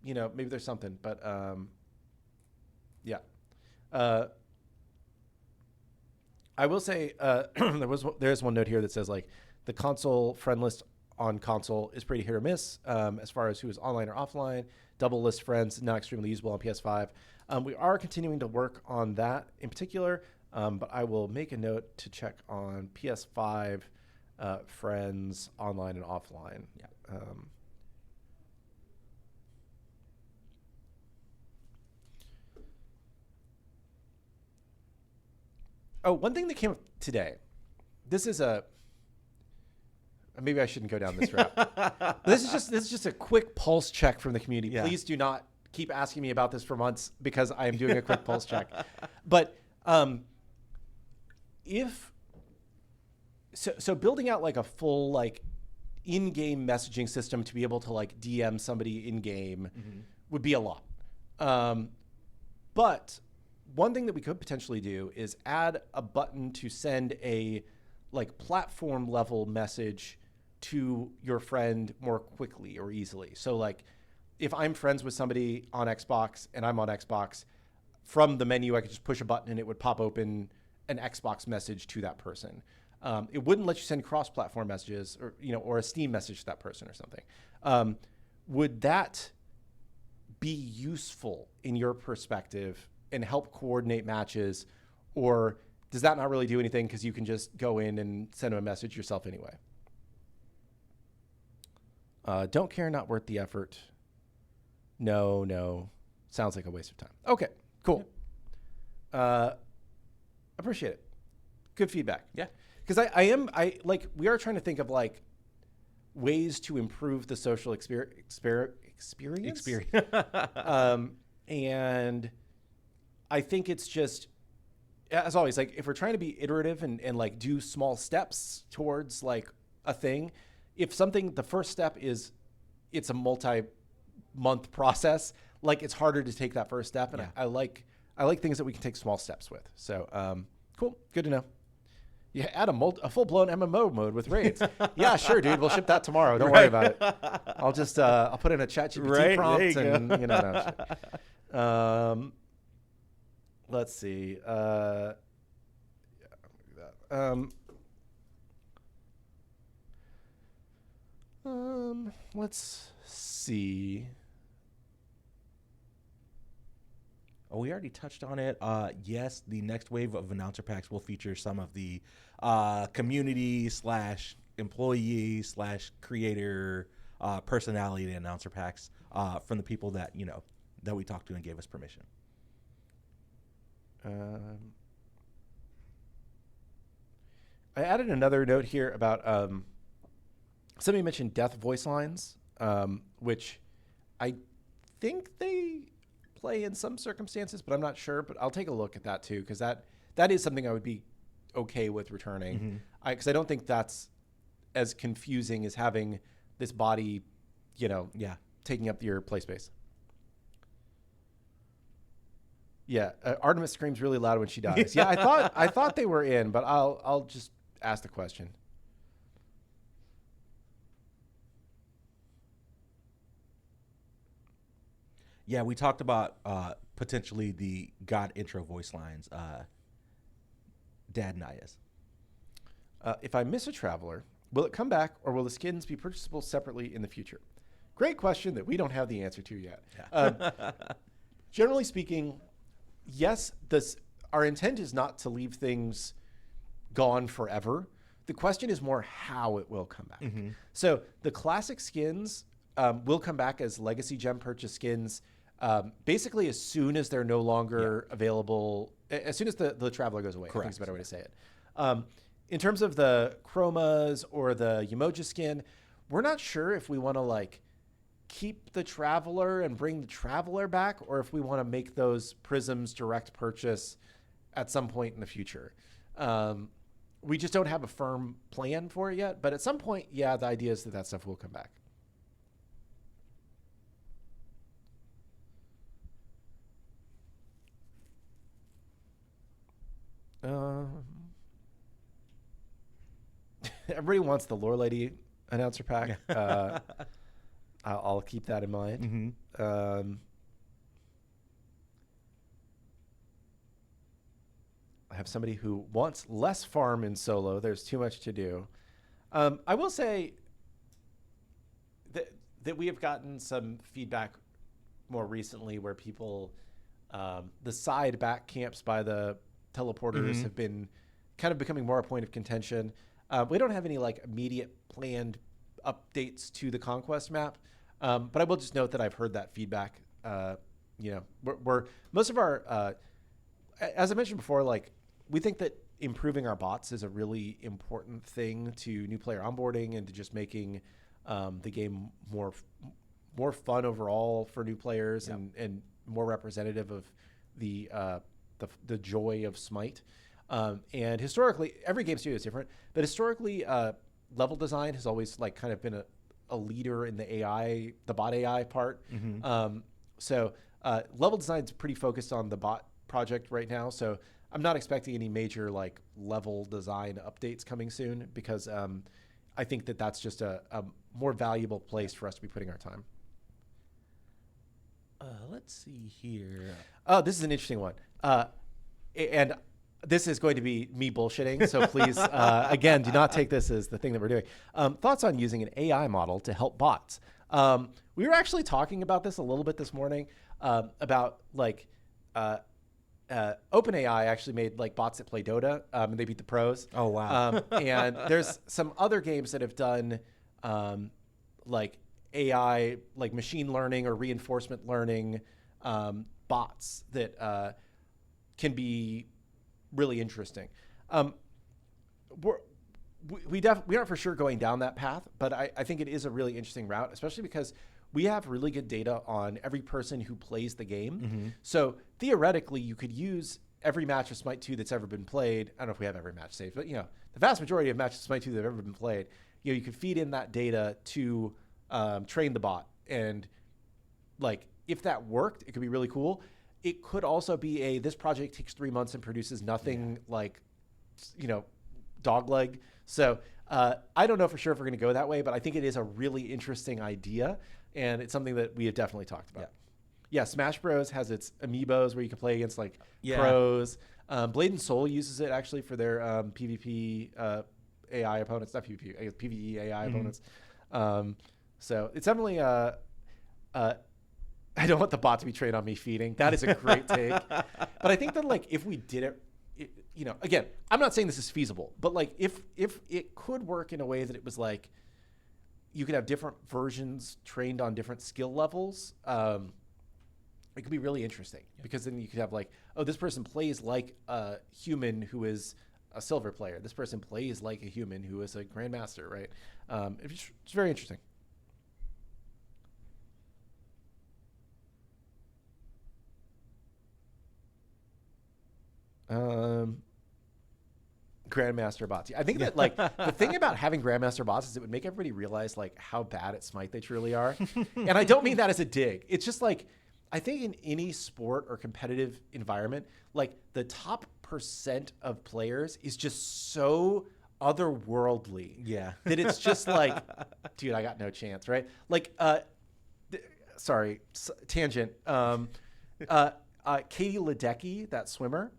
maybe there's something, but yeah. I will say there's one note here that says like the console friend list on console is pretty hit or miss as far as who is online or offline. Double list friends not extremely usable on PS5. We are continuing to work on that in particular, but I will make a note to check on PS5 friends online and offline. Yeah. Oh, one thing that came up today. This is maybe I shouldn't go down this route. This is just a quick pulse check from the community. Yeah. Please do not keep asking me about this for months because I am doing a quick pulse check. But so building out like a full like in-game messaging system to be able to like DM somebody in game would be a lot. But one thing that we could potentially do is add a button to send a like platform level message to your friend more quickly or easily. So like if I'm friends with somebody on Xbox and I'm on Xbox, from the menu I could just push a button and it would pop open an Xbox message to that person. It wouldn't let you send cross-platform messages or a Steam message to that person or something. Would that be useful in your perspective and help coordinate matches, or does that not really do anything because you can just go in and send them a message yourself anyway? Don't care, not worth the effort. No. Sounds like a waste of time. Okay, cool. Appreciate it. Good feedback. Yeah. Because we are trying to think of like ways to improve the social experience. And I think it's just, as always, like if we're trying to be iterative and like do small steps towards like a thing, if something, the first step is it's a multi-month process, like it's harder to take that first step. And I like things that we can take small steps with. So cool. Good to know. Yeah, add a full-blown MMO mode with raids. Yeah, sure, dude. We'll ship that tomorrow. Don't worry about it. I'll just I'll put in a ChatGPT prompt and let's see. Let's see. Oh, we already touched on it. Yes, the next wave of announcer packs will feature some of the community / employee / creator personality announcer packs from the people that that we talked to and gave us permission. I added another note here about somebody mentioned death voice lines, which I think they play in some circumstances, but I'm not sure. But I'll take a look at that too, because that is something I would be okay with returning. Because I don't think that's as confusing as having this body, taking up your play space. Yeah, Artemis screams really loud when she dies. Yeah, I thought they were in, but I'll just ask the question. Yeah, we talked about potentially the God intro voice lines. Dad Naya's. If I miss a Traveler, will it come back, or will the skins be purchasable separately in the future? Great question that we don't have the answer to yet. Yeah. Generally speaking, yes, our intent is not to leave things gone forever. The question is more how it will come back. So the classic skins will come back as legacy gem purchase skins basically as soon as they're no longer available, as soon as the Traveler goes away. Correct. I think is a better way to say it. In terms of the chromas or the Umoja skin, we're not sure if we want to like keep the Traveler and bring the Traveler back, or if we want to make those prisms direct purchase at some point in the future. We just don't have a firm plan for it yet, but at some point, yeah, the idea is that stuff will come back. Everybody wants the Lore Lady announcer pack. I'll keep that in mind. Mm-hmm. I have somebody who wants less farm in solo. There's too much to do. I will say that we have gotten some feedback more recently where people, the side back camps by the teleporters have been kind of becoming more a point of contention. We don't have any like immediate planned updates to the Conquest map, but I will just note that I've heard that feedback. We're most of our, as I mentioned before, like we think that improving our bots is a really important thing to new player onboarding and to just making the game more fun overall for new players and more representative of the joy of Smite. And historically, every game studio is different, but historically, level design has always like kind of been a leader in the AI, the bot AI part. So level design is pretty focused on the bot project right now. So I'm not expecting any major like level design updates coming soon because I think that that's just a more valuable place for us to be putting our time. Let's see here. Oh, this is an interesting one. And this is going to be me bullshitting, so please, again, do not take this as the thing that we're doing. Thoughts on using an AI model to help bots. We were actually talking about this a little bit this morning, about like OpenAI actually made like bots that play Dota, and they beat the pros. Oh, wow. And there's some other games that have done like AI, like machine learning or reinforcement learning bots that can be really interesting. We aren't for sure going down that path, but I think it is a really interesting route, especially because we have really good data on every person who plays the game. So theoretically, you could use every match of Smite 2 that's ever been played. I don't know if we have every match saved, but the vast majority of matches of Smite 2 that have ever been played, you could feed in that data to train the bot. And like, if that worked, it could be really cool. It could also be this project takes 3 months and produces nothing like, dog-leg. So I don't know for sure if we're going to go that way, but I think it is a really interesting idea. And it's something that we have definitely talked about. Yeah, Smash Bros. Has its amiibos where you can play against like pros. Blade and Soul uses it actually for their PvP AI opponents, not PvP, I guess PvE AI opponents. So it's definitely I don't want the bot to be trained on me feeding. That is a great take. But I think that like if we did it, again, I'm not saying this is feasible, but like if it could work in a way that it was like you could have different versions trained on different skill levels, it could be really interesting because then you could have like, oh, this person plays like a human who is a silver player. This person plays like a human who is a grandmaster, right? It's very interesting. Grandmaster bots. I think that like the thing about having Grandmaster bots is it would make everybody realize like how bad at Smite they truly are. And I don't mean that as a dig. It's just like, I think in any sport or competitive environment, like the top % of players is just so otherworldly. Yeah. That it's just like, dude, I got no chance, right? Like, sorry, tangent. Katie Ledecky, that swimmer,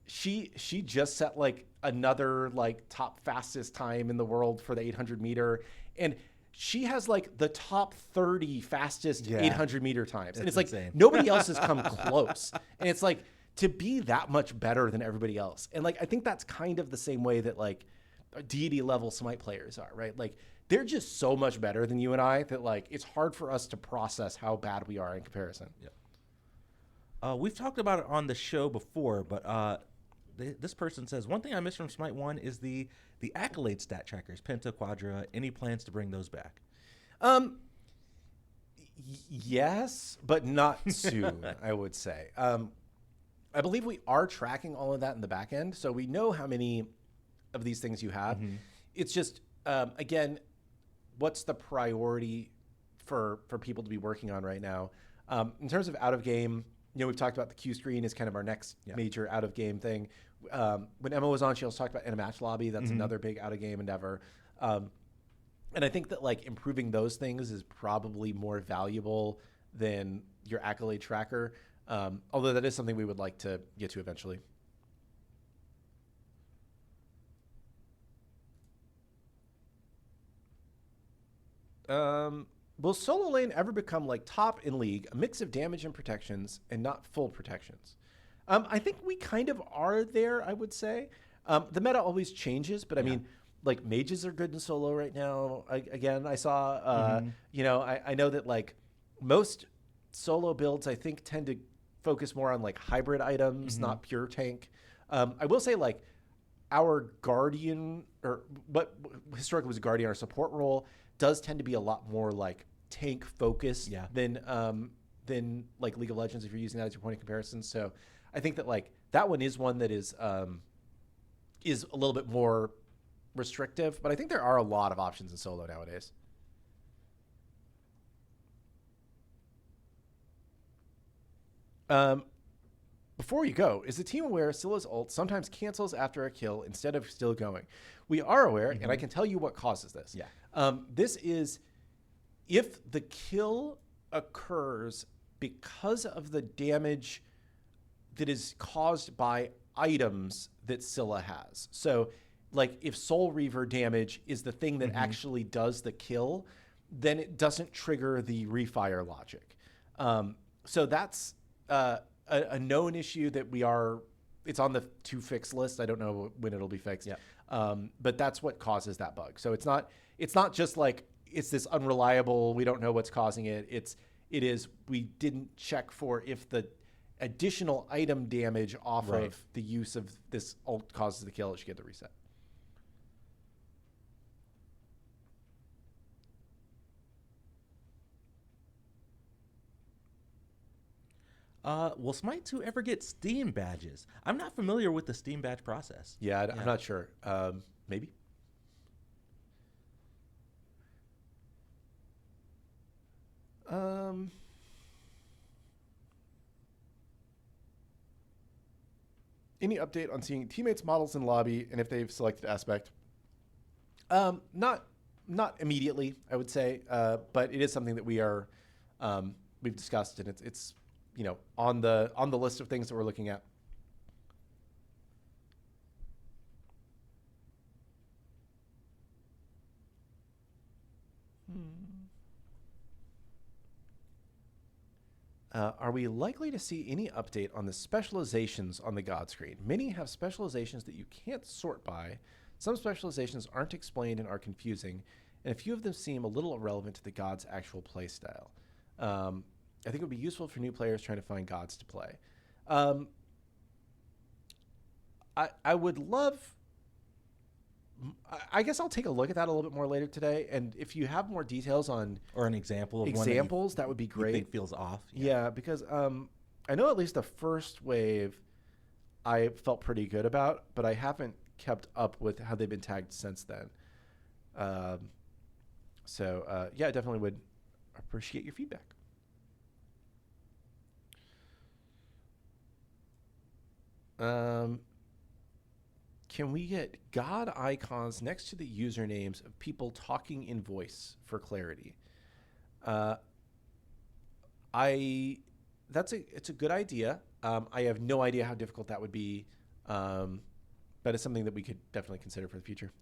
she just set like another like top fastest time in the world for the 800 meter, and she has like the top 30 fastest 800 meter times, and it's like insane. Nobody else has come close, and it's like to be that much better than everybody else, and like I think that's kind of the same way that like deity level Smite players are, right? Like they're just so much better than you and I that like it's hard for us to process how bad we are in comparison. We've talked about it on the show before, but this person says, one thing I miss from Smite 1 is the accolade stat trackers, Penta, Quadra. Any plans to bring those back? Yes, but not soon, I would say. I believe we are tracking all of that in the back end, so we know how many of these things you have. It's just, again, what's the priority for people to be working on right now? In terms of out of game, we've talked about the queue screen is kind of our next major out of game thing. When Emma was on, she also talked about in a match lobby. That's another big out of game endeavor. And I think that like improving those things is probably more valuable than your accolade tracker. Although that is something we would like to get to eventually. Will solo lane ever become like top in league, a mix of damage and protections and not full protections? I think we kind of are there, I would say. The meta always changes, but I mean, like mages are good in solo right now. I saw, I know that like most solo builds, I think tend to focus more on like hybrid items, not pure tank. I will say like our guardian, or what historically was a guardian, our support role does tend to be a lot more like tank focused than like League of Legends if you're using that as your point of comparison. So I think that like that one is one that is a little bit more restrictive, but I think there are a lot of options in solo nowadays. Before you go, is the team aware Scylla's ult sometimes cancels after a kill instead of still going? We are aware, and I can tell you what causes this. This is if the kill occurs because of the damage that is caused by items that Scylla has. So like if Soul Reaver damage is the thing that actually does the kill, then it doesn't trigger the refire logic. So that's a known issue that it's on the to fix list. I don't know when it'll be fixed. But that's what causes that bug. So it's not just like it's this unreliable, we don't know what's causing it. It is we didn't check for if the additional item damage off of the use of this ult causes the kill, it should get the reset. Will Smite 2 ever get Steam badges? I'm not familiar with the Steam badge process. I'm not sure. Maybe. Any update on seeing teammates' models in lobby and if they've selected aspect? Not immediately, I would say, but it is something that we've discussed, and it's on the list of things that we're looking at. Are we likely to see any update on the specializations on the God screen? Many have specializations that you can't sort by. Some specializations aren't explained and are confusing, and a few of them seem a little irrelevant to the God's actual play style. I think it would be useful for new players trying to find gods to play. I would love... I guess I'll take a look at that a little bit more later today. And if you have more details on... Or an example of examples, that would be great. You think feels off. Yeah, because I know at least the first wave I felt pretty good about, but I haven't kept up with how they've been tagged since then. I definitely would appreciate your feedback. Can we get God icons next to the usernames of people talking in voice for clarity? It's a good idea. I have no idea how difficult that would be, but it's something that we could definitely consider for the future.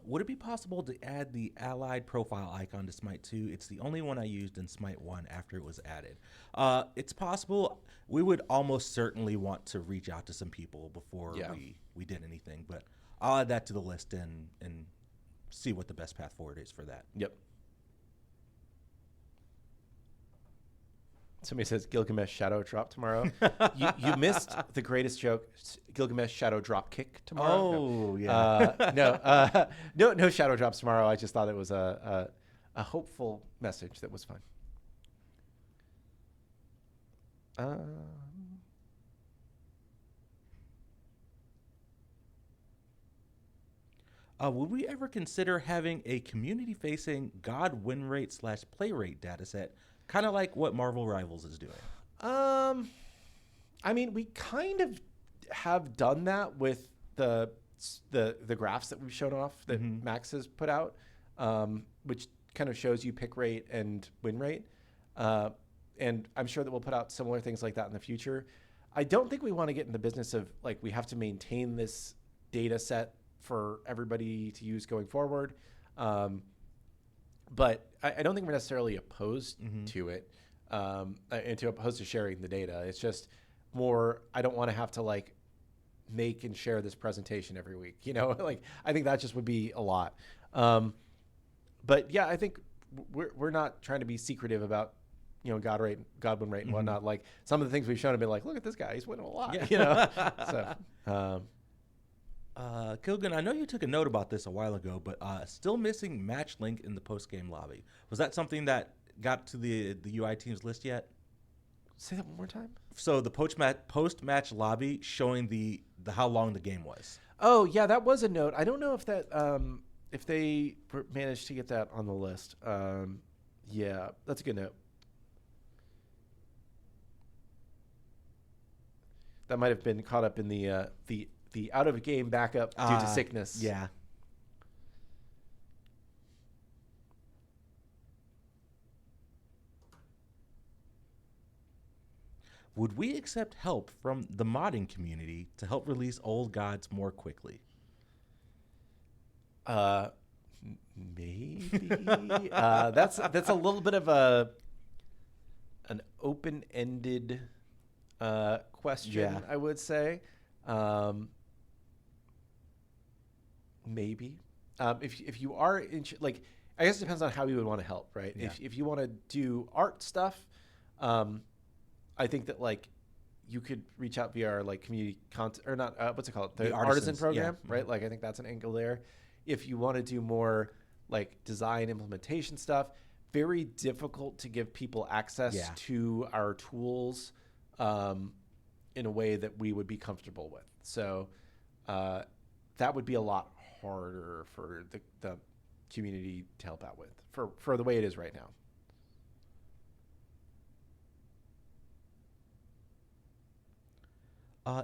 Would it be possible to add the allied profile icon to Smite 2? It's the only one I used in Smite 1 after it was added. It's possible. We would almost certainly want to reach out to some people before we did anything, but I'll add that to the list and see what the best path forward is for that. Yep. Somebody says Gilgamesh shadow drop tomorrow. you missed the greatest joke. Gilgamesh shadow drop kick tomorrow. Oh, yeah. No shadow drops tomorrow. I just thought it was a hopeful message that was fun. Would we ever consider having a community-facing God win rate / play rate data set, kind of like what Marvel Rivals is doing? I mean, we kind of have done that with the graphs that we've shown off that Max has put out, which kind of shows you pick rate and win rate. And I'm sure that we'll put out similar things like that in the future. I don't think we want to get in the business of like we have to maintain this data set for everybody to use going forward. But I don't think we're necessarily opposed to it, and opposed to sharing the data. It's just more, I don't want to have to like make and share this presentation every week. You know, like I think that just would be a lot. But yeah, I think we're not trying to be secretive about, you know, God win rate and whatnot. Like some of the things we've shown have been like, look at this guy, he's winning a lot. Yeah. You know, so. Kilgan, I know you took a note about this a while ago, but still missing match link in the post-game lobby. Was that something that got to the UI team's list yet? Say that one more time. So the post-match lobby showing the how long the game was. Oh yeah, that was a note. I don't know if that if they managed to get that on the list. Yeah, that's a good note. That might have been caught up in the out of game backup due to sickness. Yeah. Would we accept help from the modding community to help release old gods more quickly? Maybe. That's a little bit of an open-ended question, I would say. Maybe. If you are like, I guess it depends on how you would want to help, right? Yeah. If you want to do art stuff, I think that like you could reach out via our like community content or not, what's it called? The artisan program, right? Like I think that's an angle there. If you want to do more like design implementation stuff, very difficult to give people access to our tools in a way that we would be comfortable with. So that would be a lot harder for the community to help out with for the way it is right now.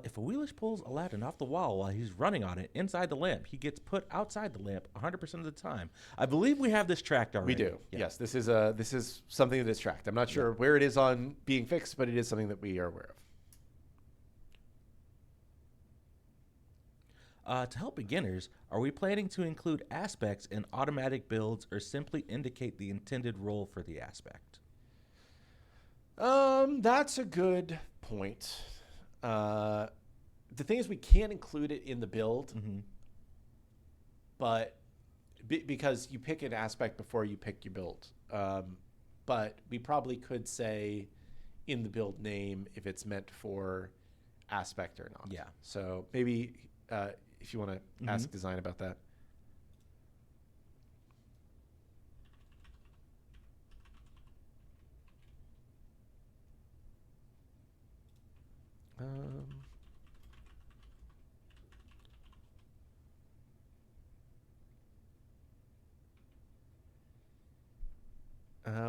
If a wheelish pulls Aladdin off the wall while he's running on it inside the lamp, he gets put outside the lamp 100% of the time. I believe we have this tracked already. We do. Yeah. Yes, this is something that is tracked. I'm not sure where it is on being fixed, but it is something that we are aware of. To help beginners, are we planning to include aspects in automatic builds or simply indicate the intended role for the aspect? That's a good point. The thing is, we can't include it in the build, but because you pick an aspect before you pick your build. But we probably could say in the build name if it's meant for aspect or not. Yeah. So maybe if you want to ask design about that.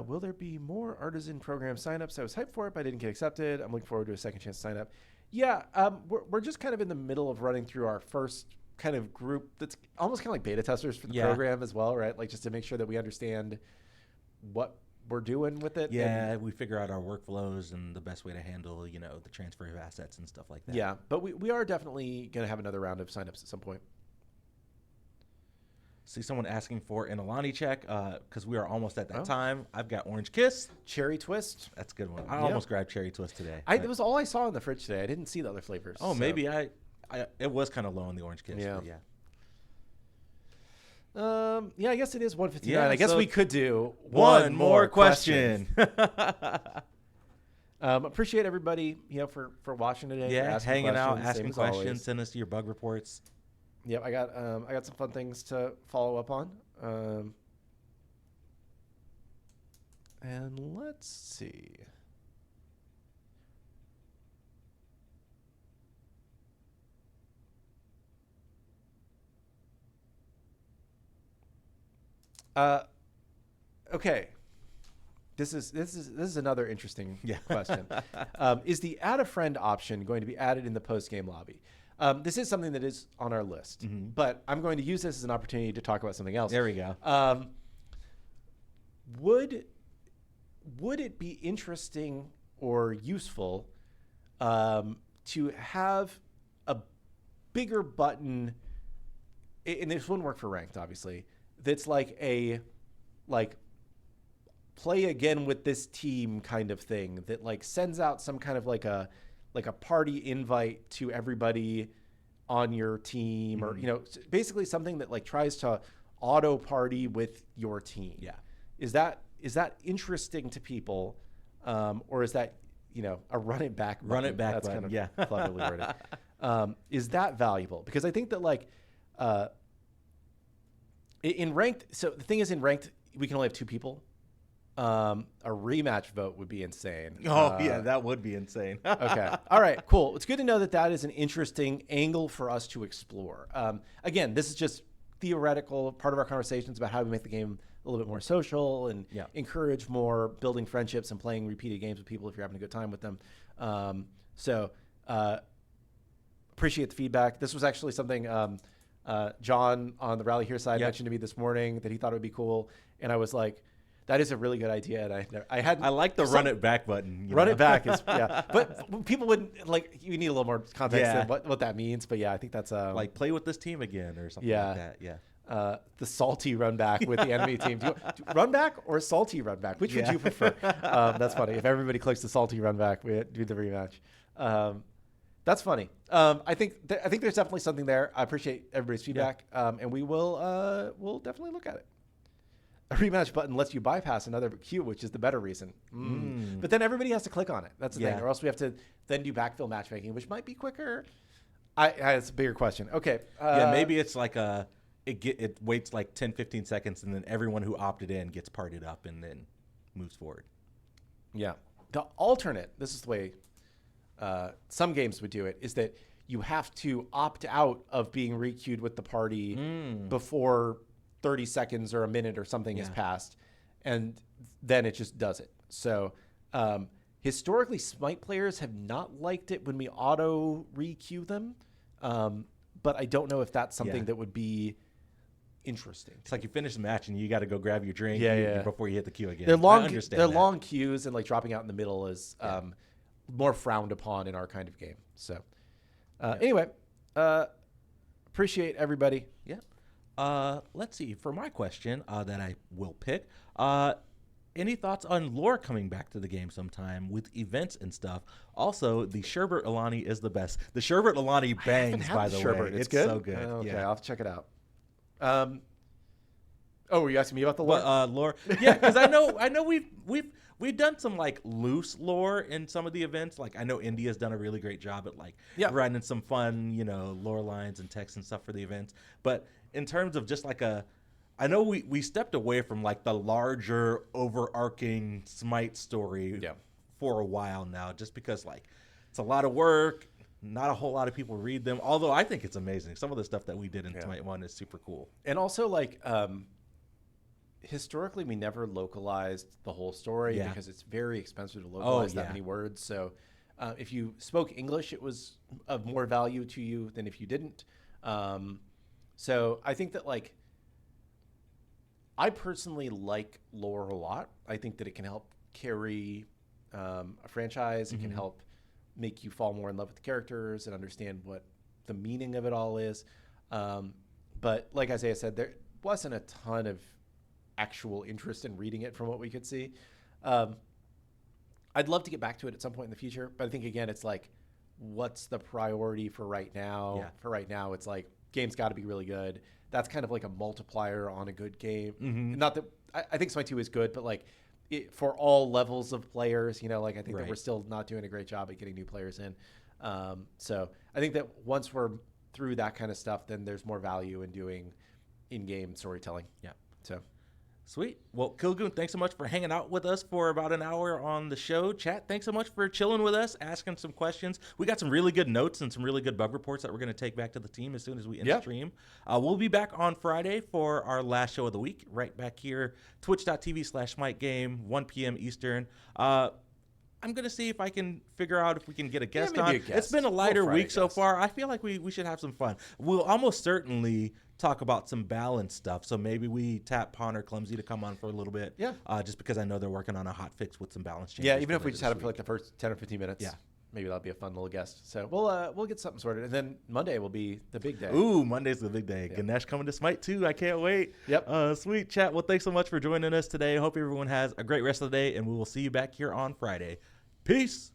Will there be more artisan program signups? I was hyped for it, but I didn't get accepted. I'm looking forward to a second chance to sign up. Yeah, we're just kind of in the middle of running through our first kind of group that's almost kind of like beta testers for the program as well, right? Like just to make sure that we understand what we're doing with it. Yeah, we figure out our workflows and the best way to handle, you know, the transfer of assets and stuff like that. Yeah, but we are definitely going to have another round of signups at some point. See someone asking for an Alani check because we are almost at that time. I've got Orange Kiss. Cherry Twist. That's a good one. I almost grabbed Cherry Twist today. It was all I saw in the fridge today. I didn't see the other flavors. Oh, so. Maybe it was kind of low on the Orange Kiss. Yeah. Yeah. I guess it is 1:59. I guess we could do one more question. Appreciate everybody, for watching today. Yeah, for asking hanging out, questions, same asking as questions, always. send us your bug reports. Yep, I got some fun things to follow up on. And let's see. Okay. This is another interesting question. Is the add a friend option going to be added in the post game lobby? This is something that is on our list, but I'm going to use this as an opportunity to talk about something else. There we go. Would it be interesting or useful to have a bigger button? And this wouldn't work for ranked, obviously. That's like play again with this team kind of thing that like sends out some kind of like a party invite to everybody on your team, or basically something that like tries to auto party with your team. Yeah. Is that interesting to people, or is that a run it back button? Run it back That's button, kind of cleverly worded. Is that valuable? Because I think that like in ranked, so the thing is, in ranked we can only have 2 people. A rematch vote would be insane. Oh, yeah, that would be insane. Okay. All right, cool. It's good to know that is an interesting angle for us to explore. Again, this is just theoretical, part of our conversations about how we make the game a little bit more social and encourage more building friendships and playing repeated games with people if you're having a good time with them. So appreciate the feedback. This was actually something John on the Rally Here side mentioned to me this morning, that he thought it would be cool. And I was like, that is a really good idea, and I like the run it back button. Run it back is but people wouldn't like. You need a little more context on what that means. But yeah, I think that's like play with this team again or something like that. Yeah. The salty run back with the enemy team. Do run back or salty run back? Which would you prefer? That's funny. If everybody clicks the salty run back, we do the rematch. That's funny. I think there's definitely something there. I appreciate everybody's feedback, and we'll definitely look at it. A rematch button lets you bypass another queue, which is the better reason. But then everybody has to click on it. That's the thing. Or else we have to then do backfill matchmaking, which might be quicker. It's a bigger question. Okay. Maybe it's like it waits like 10, 15 seconds, and then everyone who opted in gets partied up and then moves forward. Yeah. The alternate, this is the way some games would do it, is that you have to opt out of being requeued with the party before 30 seconds or a minute or something has passed, and then it just does it. So historically, Smite players have not liked it when we auto requeue them, but I don't know if that's something that would be interesting. It's like you finish the match and you got to go grab your drink before you hit the queue again. They're long queues, and like dropping out in the middle is more frowned upon in our kind of game. So anyway, appreciate everybody. Yeah. Let's see. For my question that I will pick, any thoughts on lore coming back to the game sometime with events and stuff? Also, the Sherbet Alani is the best. The Sherbet Alani bangs, by the way. It's good? So good. Okay, I'll have to check it out. Were you asking me about the lore? Lore. Yeah, because I know we've done some like loose lore in some of the events. Like I know India's done a really great job at like writing some fun, lore lines and text and stuff for the events. But in terms of just like I know we stepped away from like the larger overarching Smite story for a while now, just because like it's a lot of work. Not a whole lot of people read them, although I think it's amazing. Some of the stuff that we did in Smite 1 is super cool. And also like historically we never localized the whole story because it's very expensive to localize that many words. So if you spoke English, it was of more value to you than if you didn't. So I think that like I personally like lore a lot. I think that it can help carry a franchise. It can help make you fall more in love with the characters and understand what the meaning of it all is. But like Isaiah said, there wasn't a ton of actual interest in reading it from what we could see. I'd love to get back to it at some point in the future, but I think again, it's like, what's the priority for right now? Yeah. For right now, it's like game's got to be really good. That's kind of like a multiplier on a good game. Not that I think Smite 2 is good, but like for all levels of players. You know, like I think that Right. we're still not doing a great job at getting new players in. So I think that once we're through that kind of stuff, then there's more value in doing in-game storytelling. Yeah. So Sweet. Well, Kilgoon, thanks so much for hanging out with us for about an hour on the show. Chat, thanks so much for chilling with us, asking some questions. We got some really good notes and some really good bug reports that we're going to take back to the team as soon as we end stream. We'll be back on Friday for our last show of the week, right back here, twitch.tv/SMITE game, 1 p.m. Eastern. I'm going to see if I can figure out if we can get a guest maybe on. a guest. It's been a lighter Friday week so guest. far. I feel like we should have some fun. We'll almost certainly talk about some balance stuff. So maybe we tap Pon or Clumsy to come on for a little bit. Yeah. Just because I know they're working on a hot fix with some balance changes. yeah, even if for we later just had this him for like the first 10 or 15 minutes. Yeah. Maybe that'll be a fun little guest. So we'll get something sorted. And then Monday will be the big day. week. Ooh, Monday's the big day. Ganesh coming to Smite too. I can't wait. Yep. Sweet chat. Well, thanks so much for joining us today. Hope everyone has a great rest of the day, and we will see you back here on Friday. Peace.